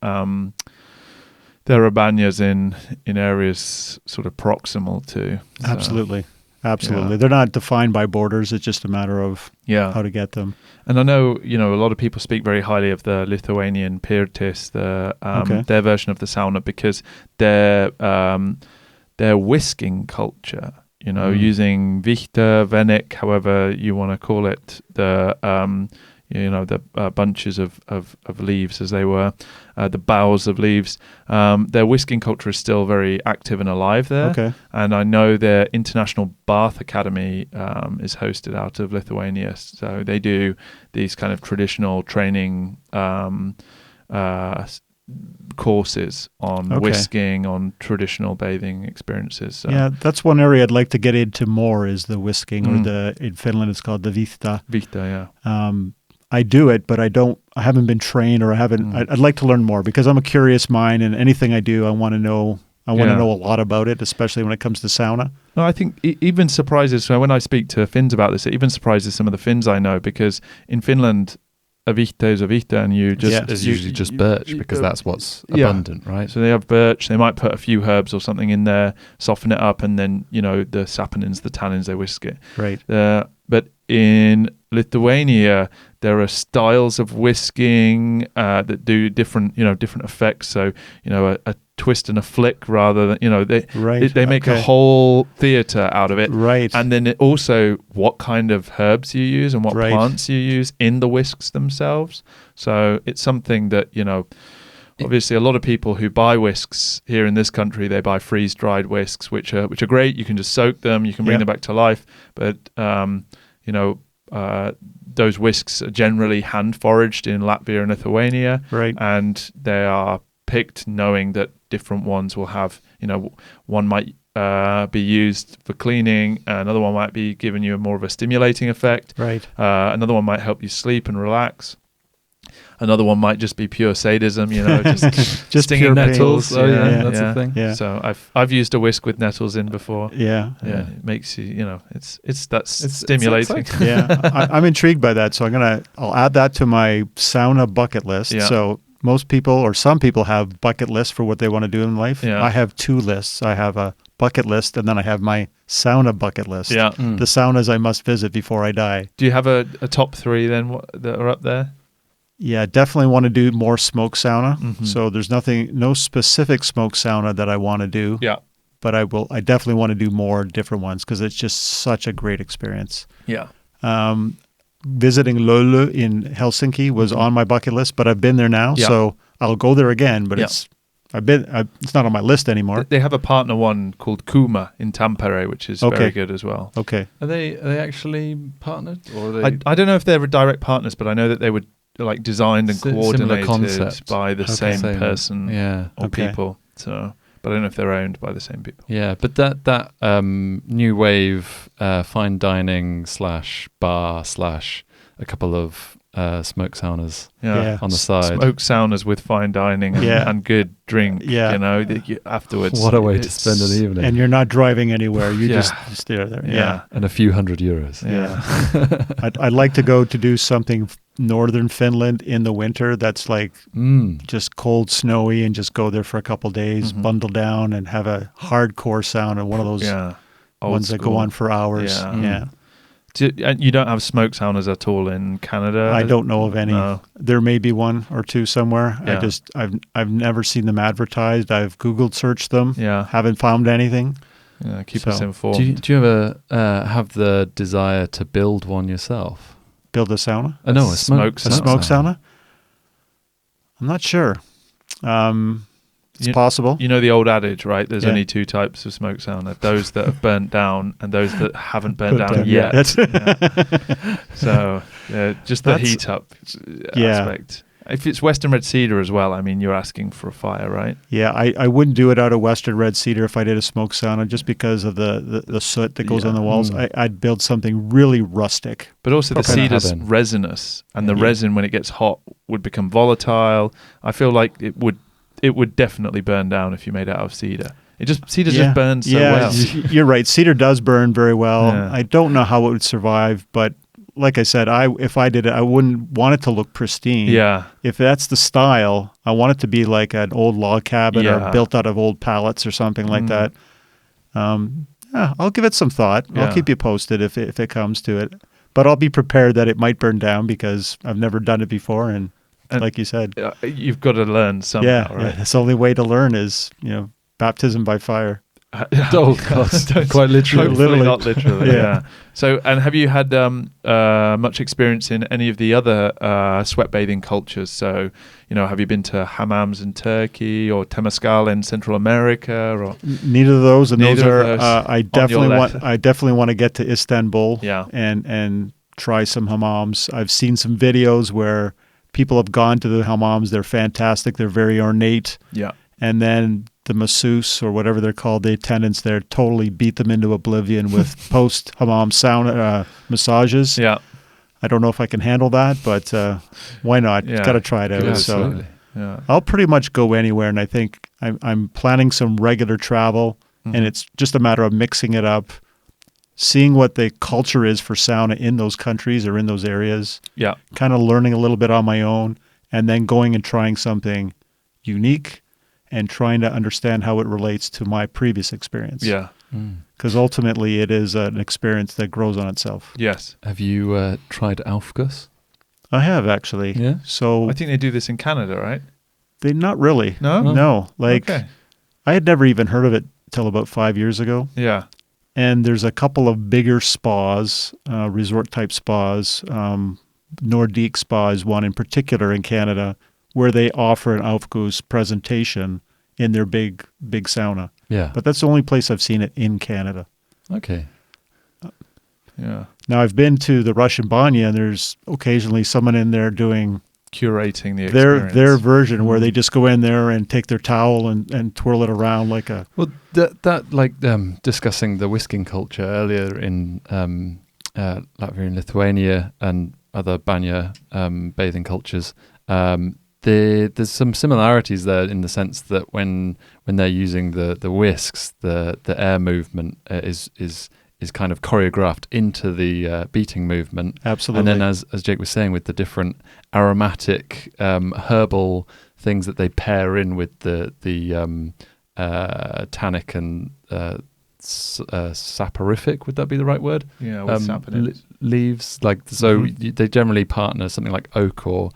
banyas in areas sort of proximal to. So, absolutely. Yeah. They're not defined by borders. It's just a matter of how to get them. And I know, a lot of people speak very highly of the Lithuanian pirtis, their version of the sauna, because their whisking culture, using Vichta, Venik, however you want to call it, the bunches of leaves as they were, the boughs of leaves. Their whisking culture is still very active and alive there. Okay. And I know their International Bath Academy is hosted out of Lithuania. So they do these kind of traditional training courses on whisking, on traditional bathing experiences. So. Yeah, that's one area I'd like to get into more is the whisking, or in Finland it's called the Vihta. Vihta, yeah. I do it, but I haven't been trained, or I haven't. I'd like to learn more because I'm a curious mind, and anything I do, I want to know. I want to know a lot about it, especially when it comes to sauna. No, I think it even surprises. So when I speak to Finns about this, it even surprises some of the Finns I know, because in Finland, a Vihta is a Vihta, and you just it's usually just birch because that's what's abundant, right? So they have birch. They might put a few herbs or something in there, soften it up, and then the saponins, the tannins, they whisk it. Right. But in Lithuania, there are styles of whisking that do different effects. So a twist and a flick rather than they make a whole theater out of it. Right. And then also what kind of herbs you use and what plants you use in the whisks themselves. So it's something that obviously a lot of people who buy whisks here in this country, they buy freeze-dried whisks, which are great. You can just soak them, you can bring them back to life, but those whisks are generally hand foraged in Latvia and Lithuania, right? And they are picked knowing that different ones will have, one might be used for cleaning, another one might be giving you more of a stimulating effect, right? Another one might help you sleep and relax. Another one might just be pure sadism, just stinging nettles. That's a thing. Yeah. So I've used a whisk with nettles in before. Yeah. It makes you, it's stimulating. I'm intrigued by that, so I'll add that to my sauna bucket list. Yeah. So most people, or some people, have bucket lists for what they want to do in life. Yeah. I have two lists. I have a bucket list, and then I have my sauna bucket list. Yeah. The saunas I must visit before I die. Do you have a top three then that are up there? Yeah, definitely want to do more smoke sauna. Mm-hmm. So there's no specific smoke sauna that I want to do. Yeah. But I definitely want to do more different ones because it's just such a great experience. Yeah. Visiting Lulu in Helsinki was on my bucket list, but I've been there now, so I'll go there again. But it's not on my list anymore. They have a partner one called Kuma in Tampere, which is very good as well. Okay. Are they actually partnered, or are they? I don't know if they're direct partners, but I know that they were like designed and coordinated by the same person or people. So, but I don't know if they're owned by the same people. Yeah, but that new wave fine dining / bar / a couple of smoke saunas on the side. Smoke saunas with fine dining and good drink. Yeah. Afterwards. What a way to spend an evening. And you're not driving anywhere. You just stay there. Yeah. And a few €100. Yeah. I'd like to go to do something northern Finland in the winter that's like just cold, snowy, and just go there for a couple days, bundle down, and have a hardcore sauna, one of those ones that go on for hours. Yeah. And you don't have smoke saunas at all in Canada? I don't know of any. No. There may be one or two somewhere. Yeah. I've never seen them advertised. I've Googled searched them. Yeah. Haven't found anything. Yeah, keep us informed. Do you ever have the desire to build one yourself? Build a sauna? No, a smoke sauna? I'm not sure. It's possible. You know the old adage, right? There's only two types of smoke sauna: those that have burnt down and those that haven't burnt down yet. So just the heat up aspect. If it's Western red cedar as well, I mean, you're asking for a fire, right? Yeah, I wouldn't do it out of Western red cedar if I did a smoke sauna, just because of the soot that goes on the walls. I'd build something really rustic. But also the Proper cedar's heaven. resinous, and the resin, when it gets hot, would become volatile. I feel like it would definitely burn down if you made it out of cedar. Cedar just burns so well. You're right. Cedar does burn very well. Yeah. I don't know how it would survive, but like I said, if I did it, I wouldn't want it to look pristine. Yeah. If that's the style, I want it to be like an old log cabin or built out of old pallets or something like that. I'll give it some thought. Yeah. I'll keep you posted if it comes to it. But I'll be prepared that it might burn down because I've never done it before. And like you said, you've got to learn somehow, right? Yeah, that's the only way to learn is, baptism by fire. Oh, God. Quite literally. Hopefully not literally. Yeah. So, and have you had much experience in any of the other sweat bathing cultures? So, have you been to hammams in Turkey or Temescal in Central America? Or neither of those, and Neither those of are. those I definitely want to get to Istanbul. Yeah. And try some hammams. I've seen some videos where people have gone to the hammams. They're fantastic. They're very ornate. Yeah. And then the masseuse, or whatever they're called, the attendants there, totally beat them into oblivion with post-hammam sauna massages. Yeah. I don't know if I can handle that, but why not? Yeah. Got to try it out. Yeah, So absolutely. Yeah. I'll pretty much go anywhere, and I think I'm planning some regular travel, and it's just a matter of mixing it up, seeing what the culture is for sauna in those countries or in those areas, Yeah. kind of learning a little bit on my own, and then going and trying something unique and trying to understand how it relates to my previous experience. Yeah. Because ultimately it is an experience that grows on itself. Yes. Have you tried Aufguss? I have, actually. Yeah? So I think they do this in Canada, right? they not really. No? No. Like, Okay. I had never even heard of it till about 5 years ago. Yeah. And there's a couple of bigger spas, resort-type spas. Nordique Spa is one in particular in Canada, where they offer an Aufguss presentation in their big sauna. Yeah. But that's the only place I've seen it in Canada. Okay. Yeah. Now, I've been to the Russian banya, and there's occasionally someone in there doing Curating the experience. their version, where they just go in there and take their towel and twirl it around like a... Well, discussing the whisking culture earlier in Latvia and Lithuania and other banya bathing cultures, there's some similarities there in the sense that when they're using the whisks, the air movement is kind of choreographed into the beating movement. Absolutely. And then as Jake was saying, with the different aromatic herbal things that they pair in with the tannic and saporific, would that be the right word? Yeah, what's happening? Leaves, they generally partner something like oak or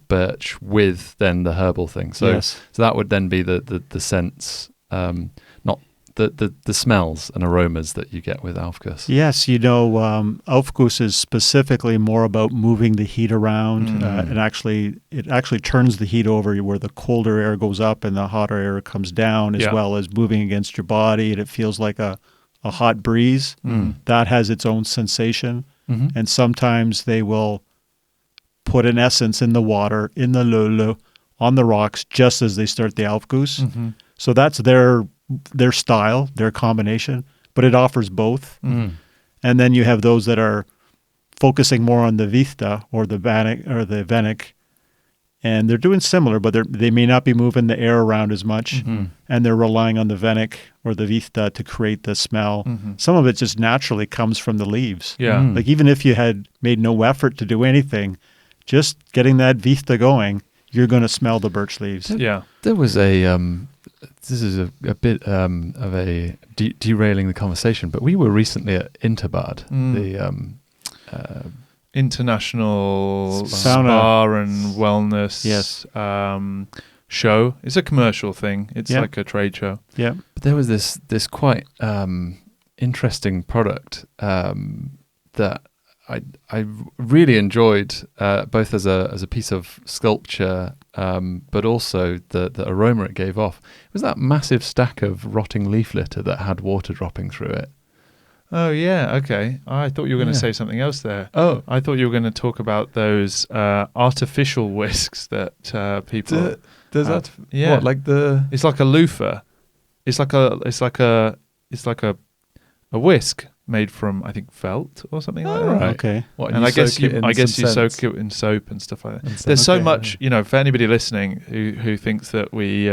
birch with then the herbal thing. So Yes. so that would then be the scents, not the smells and aromas that you get with Aufguss. Yes, Aufguss is specifically more about moving the heat around, and it actually turns the heat over where the colder air goes up and the hotter air comes down, as well as moving against your body, and it feels like a hot breeze. That has its own sensation, and sometimes they will put an essence in the water, in the lulu, on the rocks, just as they start the Aufguss. So that's their style, their combination, but it offers both. And then you have those that are focusing more on the Vista or the Venic, and they're doing similar, but they may not be moving the air around as much, and they're relying on the Venic or the Vista to create the smell. Some of it just naturally comes from the leaves. Yeah. Like even if you had made no effort to do anything, just getting that Vista going, you're going to smell the birch leaves. Yeah. There was this is a bit of a derailing the conversation, but we were recently at Interbad, the international Sauna. spa and wellness Yes. show. It's a commercial thing. It's Yeah. like a trade show. Yeah. But there was this quite interesting product that I really enjoyed, both as a piece of sculpture, but also the aroma it gave off. It was that massive stack of rotting leaf litter that had water dropping through it. Oh, yeah. Okay. I thought you were going to say something else there. Oh. I thought you were going to talk about those artificial whisks that people... Does that? Yeah. What, like the... It's like a loofah. It's like a whisk made from, I think, felt or something like that. Right. Okay. What, And I guess you soak it in soap and stuff like that. There's so much, for anybody listening who thinks that we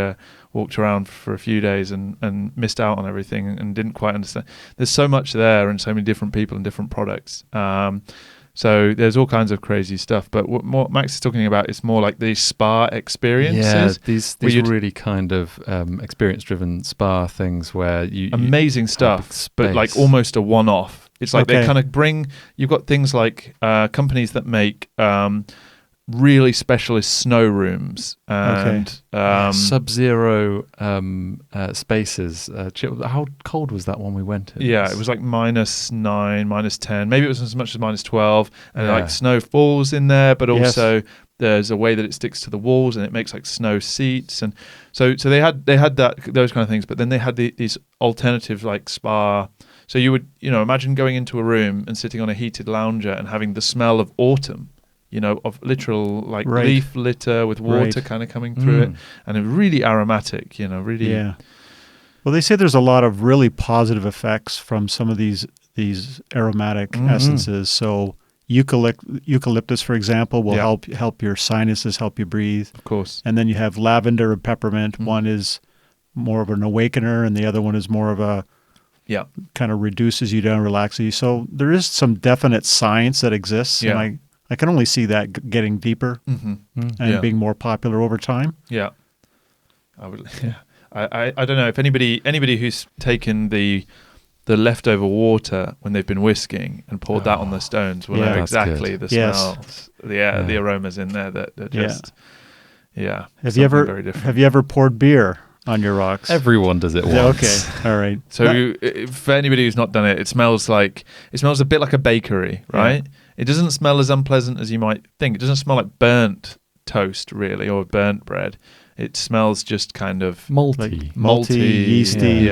walked around for a few days and missed out on everything and didn't quite understand. There's so much there and so many different people and different products. So there's all kinds of crazy stuff. But what Max is talking about is more like these spa experiences. Yeah, these really kind of experience-driven spa things where you... Amazing stuff, but like almost a one-off. It's like they kind of you've got things like companies that make really specialist snow rooms and sub-zero spaces. How cold was that one we went in? Yeah, it was like -9, -10. Maybe it was as much as -12. And like snow falls in there, but also there's a way that it sticks to the walls and it makes like snow seats. And so they had those kind of things, but then they had these alternatives like spa. So you would, imagine going into a room and sitting on a heated lounger and having the smell of autumn, of literal like leaf litter with water kind of coming through it, and really aromatic, really. Yeah. Well, they say there's a lot of really positive effects from some of these aromatic essences. So eucalyptus, for example, will help your sinuses, help you breathe. Of course. And then you have lavender and peppermint. One is more of an awakener, and the other one is more of a kind of reduces you down, relaxes you. So there is some definite science that exists, and I can only see that getting deeper and being more popular over time. Yeah, I would. Yeah, I don't know if anybody who's taken the leftover water when they've been whisking and poured that on the stones will know exactly the smells, the aromas in there that are just Have you ever poured beer on your rocks? Everyone does it once. Yeah, okay, all right. So for anybody who's not done it, it smells a bit like a bakery, right? Yeah. It doesn't smell as unpleasant as you might think. It doesn't smell like burnt toast, really, or burnt bread. It smells just kind of malty, yeasty.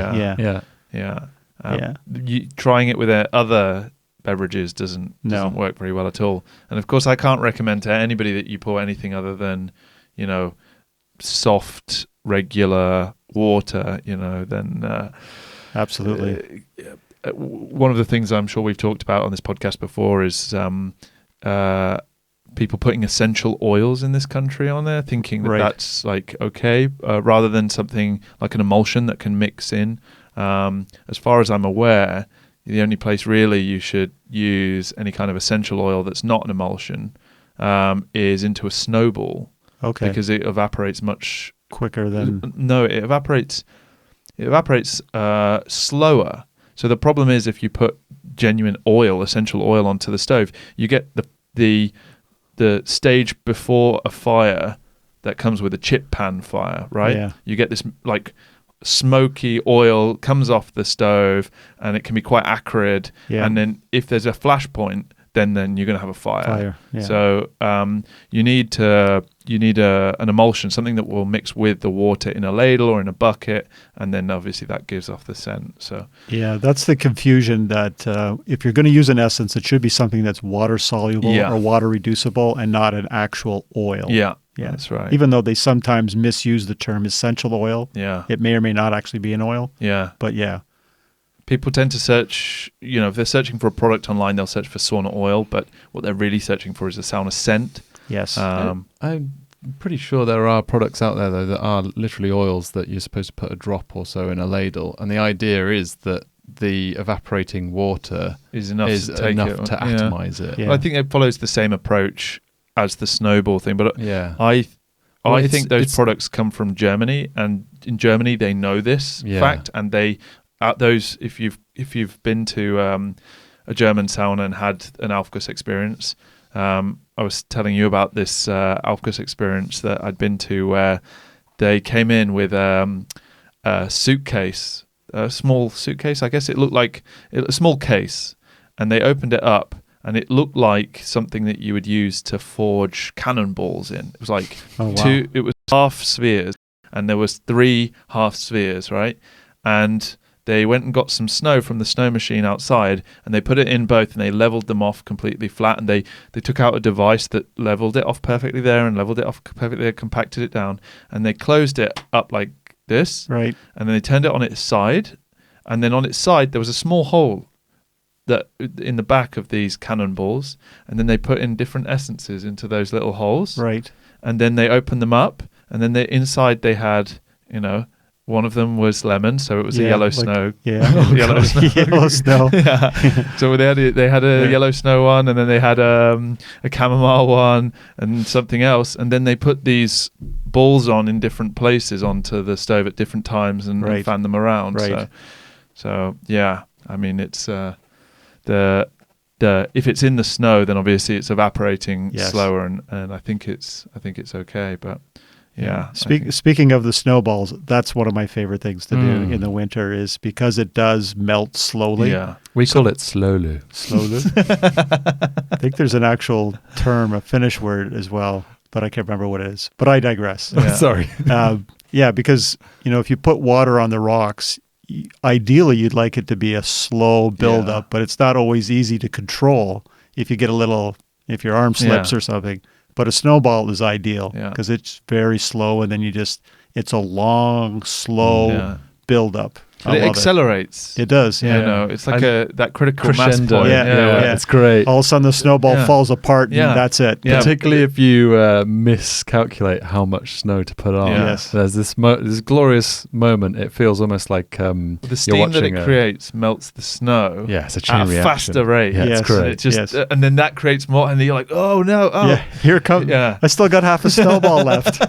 Trying it with other beverages doesn't work very well at all. And of course, I can't recommend to anybody that you pour anything other than, soft, regular water. Then absolutely. One of the things I'm sure we've talked about on this podcast before is people putting essential oils in this country on there, thinking that that's like okay, rather than something like an emulsion that can mix in. As far as I'm aware, the only place really you should use any kind of essential oil that's not an emulsion is into a snowball. Okay. Because it evaporates much quicker than... No, it evaporates slower. So the problem is if you put genuine oil, essential oil onto the stove, you get the stage before a fire that comes with a chip pan fire, right? Yeah. You get this like smoky oil comes off the stove and it can be quite acrid. Yeah. And then if there's a flash point, then you're going to have a fire. Yeah. So you need an emulsion, something that will mix with the water in a ladle or in a bucket, and then obviously that gives off the scent. So that's the confusion, that if you're going to use an essence, it should be something that's water soluble or water reducible and not an actual oil. Yeah, that's right. Even though they sometimes misuse the term essential oil, it may or may not actually be an oil. Yeah, but people tend to search, if they're searching for a product online, they'll search for sauna oil, but what they're really searching for is a sauna scent. Yes. I'm pretty sure there are products out there, though, that are literally oils that you're supposed to put a drop or so in a ladle. And the idea is that the evaporating water is enough to atomize it. Yeah. Well, I think it follows the same approach as the snowball thing. But I think those products come from Germany, and in Germany they know this fact, and they... if you've been to a German sauna and had an Aufguss experience, I was telling you about this Aufguss experience that I'd been to, where they came in with a suitcase, a small suitcase. I guess it looked like a small case, and they opened it up, and it looked like something that you would use to forge cannonballs in. It was like it was half spheres, and there was 3 half spheres, right? And they went and got some snow from the snow machine outside, and they put it in both, and they leveled them off completely flat, and they took out a device that leveled it off perfectly there and leveled it off perfectly there, compacted it down, and they closed it up like this, Right. and then they turned it on its side, and then on its side there was a small hole that in the back of these cannonballs, and then they put in different essences into those little holes, Right. and then they opened them up, and then inside they had, one of them was lemon, so it was a yellow snow. Yeah. Yellow snow. Yellow snow. Yeah. So they had a yellow snow one, and then they had a chamomile one, and something else, and then they put these balls on in different places onto the stove at different times and fan them around. Right. So yeah, I mean it's if it's in the snow, then obviously it's evaporating slower, and I think it's okay, but. Yeah. Speaking of the snowballs, that's one of my favorite things to do in the winter is because it does melt slowly. Yeah. We call it slowly. Slowly. I think there's an actual term, a Finnish word as well, but I can't remember what it is. But I digress. Yeah. Sorry. Because, if you put water on the rocks, ideally you'd like it to be a slow buildup, but it's not always easy to control if your arm slips or something. But a snowball is ideal because it's very slow, and then it's a long, slow build-up. But it accelerates. It does, yeah. It's like that critical crescendo. mass point. Yeah. It's great. All of a sudden the snowball falls apart, and that's it. Yeah. Particularly if you miscalculate how much snow to put on. Yeah. Yes. There's this glorious moment. It feels almost like the steam that it creates melts the snow. Yeah, it's a chain at reaction. A faster rate. Yeah, it's great. And it just and then that creates more, and then you're like, oh no, Yeah, here it comes. Yeah. I still got half a snowball left.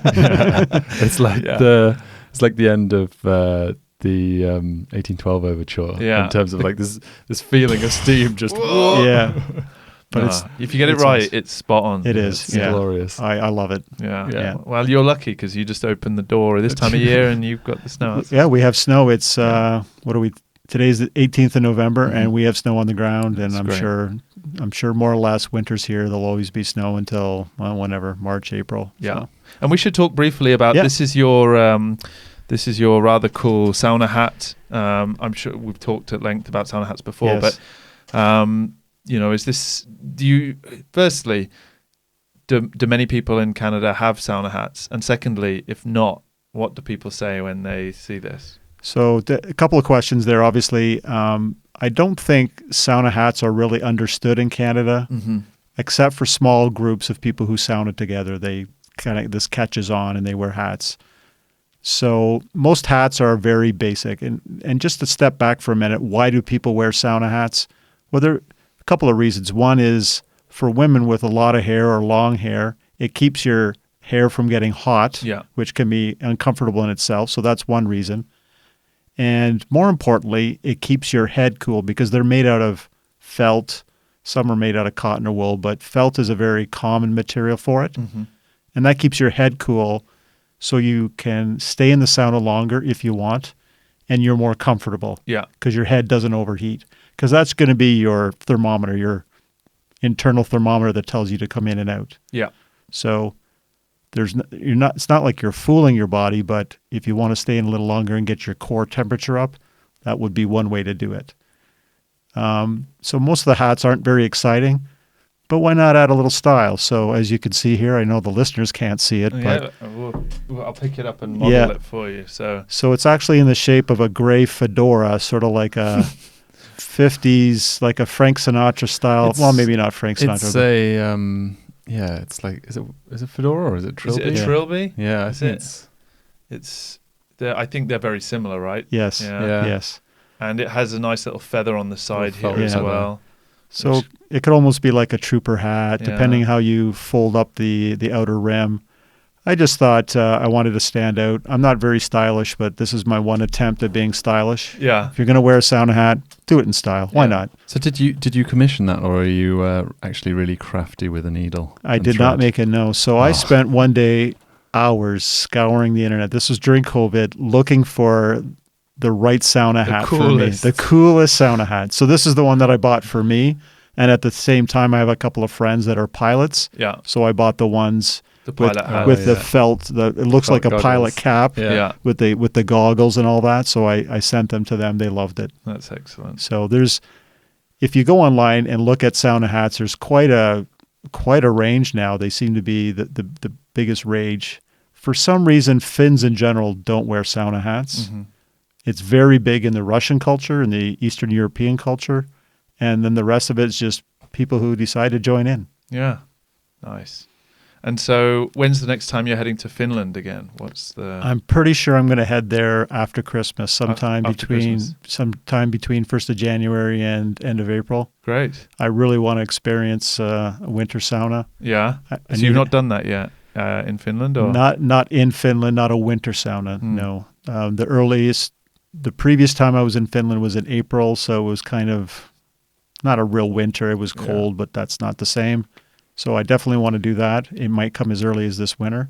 It's like the end of the 1812 overture in terms of like this feeling of steam just but if you get it right, it's spot on. It is. It's glorious. I love it. Yeah. Well, you're lucky because you just opened the door this time of year and you've got the snow outside. Yeah, we have snow. It's today's the 18th of November, and we have snow on the ground, and I'm sure more or less winter's here. There'll always be snow until whenever, March, April. Yeah. So. And we should talk briefly about this is your rather cool sauna hat. I'm sure we've talked at length about sauna hats before, but is this? Firstly, do many people in Canada have sauna hats? And secondly, if not, what do people say when they see this? So a couple of questions there. Obviously, I don't think sauna hats are really understood in Canada, except for small groups of people who sauna together. This catches on and they wear hats. So most hats are very basic. And just to step back for a minute, why do people wear sauna hats? Well, there are a couple of reasons. One is for women with a lot of hair or long hair, it keeps your hair from getting hot, which can be uncomfortable in itself. So that's one reason. And more importantly, it keeps your head cool because they're made out of felt. Some are made out of cotton or wool, but felt is a very common material for it. And that keeps your head cool. So you can stay in the sauna longer if you want, and you're more comfortable. Yeah. Because your head doesn't overheat. Because that's going to be your thermometer, your internal thermometer that tells you to come in and out. Yeah. So it's not like you're fooling your body, but if you want to stay in a little longer and get your core temperature up, that would be one way to do it. So most of the hats aren't very exciting. But why not add a little style? So as you can see here, I know the listeners can't see it, but I'll pick it up and model it for you. So it's actually in the shape of a gray fedora, sort of like a 50s, like a Frank Sinatra style. Well, maybe not Frank Sinatra. It's it's like is it fedora or is it trilby? Is it a trilby? Yeah, I think it's. I think they're very similar, right? Yes. Yeah. Yes. And it has a nice little feather on the side here as well. So it could almost be like a trooper hat, depending how you fold up the outer rim. I just thought I wanted to stand out. I'm not very stylish, but this is my one attempt at being stylish. Yeah. If you're going to wear a sauna hat, do it in style. Why not? So did you commission that, or are you actually really crafty with a needle? I did not make it, no. So I spent one day hours scouring the internet. This was during COVID, looking for the right sauna hat for me. The coolest sauna hat. So this is the one that I bought for me. And at the same time, I have a couple of friends that are pilots. Yeah. So I bought the ones The pilot hat. with the felt. It looks Felt like a goggles. pilot cap Yeah. with the goggles and all that. So I sent them to them. They loved it. That's excellent. So if you go online and look at sauna hats, there's quite a range now. They seem to be the biggest rage. For some reason, Finns in general don't wear sauna hats. Mm-hmm. It's very big in the Russian culture and the Eastern European culture. And then the rest of it is just people who decide to join in. Yeah. Nice. And so when's the next time you're heading to Finland again? I'm pretty sure I'm going to head there after Christmas, sometime After between Christmas. 1st of January and end of April. Great. I really want to experience a winter sauna. Yeah. I So need you've to- not done that yet in Finland? Or? Not in Finland, not a winter sauna, no. The previous time I was in Finland was in April, so it was kind of not a real winter. It was cold, but that's not the same. So I definitely want to do that. It might come as early as this winter.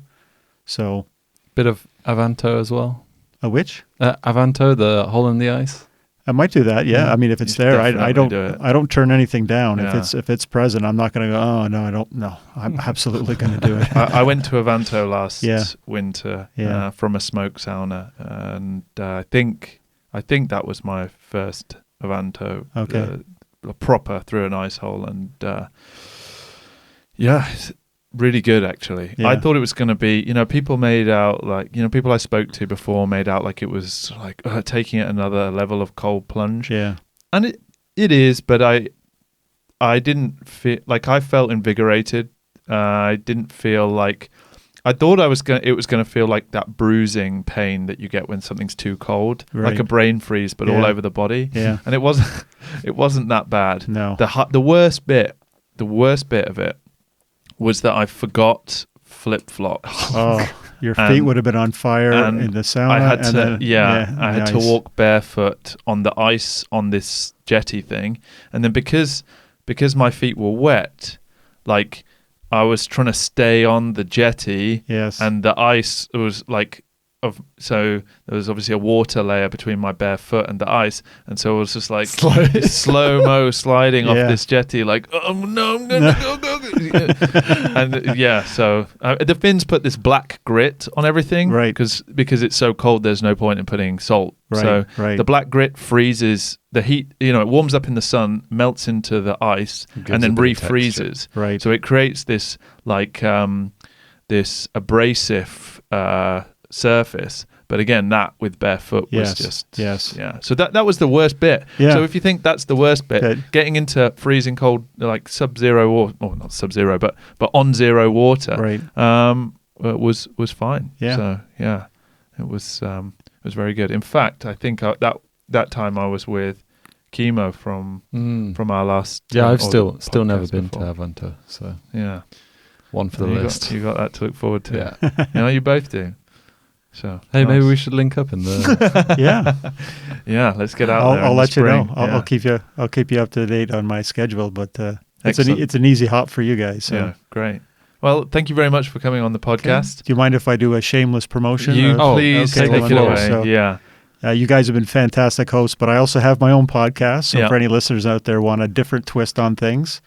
So, Bit of Avanto as well. a which? Avanto, the hole in the ice. I might do that. Yeah, I mean, if it's You there, definitely I don't. do it. I don't turn anything down. Yeah. If it's present, I'm not going to go. Oh no, I don't. No, I'm absolutely going to do it. I went to Avanto last Yeah. winter Yeah. from a smoke sauna, and I think that was my first Avanto. Okay. Proper through an ice hole, and it's really good actually. Yeah. I thought it was going to be, people made out like, people I spoke to before made out like it was like taking it another level of cold plunge. Yeah. And it is, but I didn't feel like I felt invigorated. I didn't feel like I thought it was going to feel like that bruising pain that you get when something's too cold, Right. like a brain freeze, but all Yeah. over the body. Yeah. And it wasn't that bad. No. The worst bit of it was that I forgot flip flops. Oh, your feet And- would have been on fire and in the sauna. I had and to, then, I had to nice. walk barefoot on the ice on this jetty thing, and then because my feet were wet, like I was trying to stay on the jetty, Yes. and the ice was like so there was obviously a water layer between my bare foot and the ice, and so it was just like slow-mo sliding off Yeah. this jetty, like, oh no, I'm gonna go. And so the Finns put this black grit on everything, Right. because it's so cold there's no point in putting salt. Right, So right. the black grit freezes the heat, it warms up in the sun, melts into the ice, Gives and then a bit of refreezes. Right. So it creates this like this abrasive surface. But again, that with barefoot was Yes, just yes. yeah. So that was the worst bit. Yeah. So if you think that's the worst bit, Okay. getting into freezing cold, like sub-zero or not sub-zero, but on zero water, Right. was fine. Yeah. So yeah, it was very good. In fact, I think that time I was with Chemo from our last. Yeah, I've or still never podcast been before. to Avanto, so Yeah, one for the you list. you got that to look forward to. Yeah. You both do. So Hey, maybe nice. we should link up in the. Yeah. Yeah, let's get out there. I'll in the let you know. spring. I'll keep you up to date on my schedule, but Excellent. it's an easy hop for you guys. So. Yeah, great. Well, thank you very much for coming on the podcast. Do you mind if I do a shameless promotion? You or- please okay, take well, it no, away. so- Yeah. You guys have been fantastic hosts, but I also have my own podcast. So Yeah. for any listeners out there who want a different twist on things,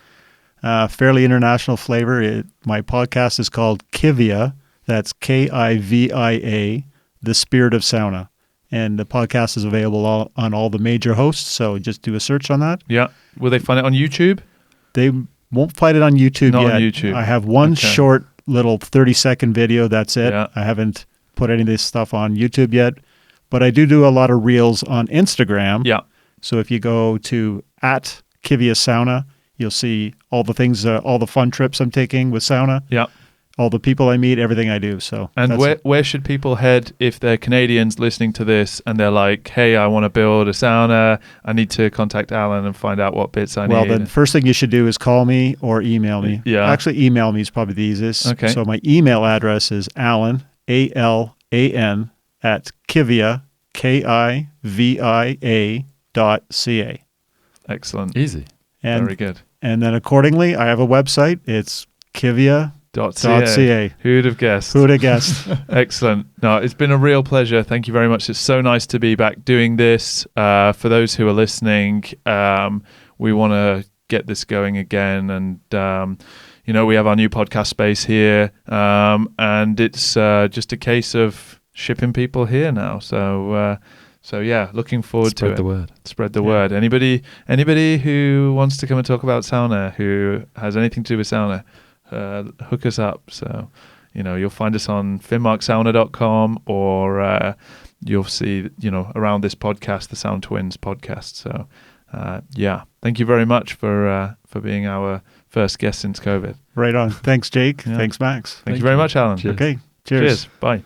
fairly international flavor. My podcast is called Kivia. That's Kivia, the Spirit of Sauna. And the podcast is available on all the major hosts. So just do a search on that. Yeah. Will they find it on YouTube? They won't find it on YouTube Not yet. on YouTube. I have one Okay. short little 30-second video. That's it. Yeah. I haven't put any of this stuff on YouTube yet. But I do a lot of reels on Instagram. Yeah. So if you go to @Kivia Sauna, you'll see all the things, all the fun trips I'm taking with sauna, Yeah. all the people I meet, everything I do. So And that's- where should people head if they're Canadians listening to this and they're like, hey, I want to build a sauna. I need to contact Alan and find out what bits I well, need. the first thing you should do is call me or email me. Yeah. Actually, email me is probably the easiest. Okay. So my email address is Alan, ALAN, @Kivia, KIVIA.ca. Excellent. Easy. And, Very good. and then accordingly, I have a website. It's kivia.ca. .ca. Who'd have guessed? Who would have guessed? Excellent. No, it's been a real pleasure. Thank you very much. It's so nice to be back doing this. For those who are listening, we want to get this going again, and we have our new podcast space here, and it's just a case of shipping people here now. So yeah, looking forward to it. Spread the word. Spread the word. Anybody who wants to come and talk about sauna, who has anything to do with sauna, hook us up. So, you'll find us on finnmarksauna.com, or you'll see, around this podcast, the Sauna Twins podcast. So, thank you very much for being our first guest since COVID. Right on. Thanks, Jake. Thanks, Max. Thank you very much, Alan. Cheers. Okay. Cheers. Bye.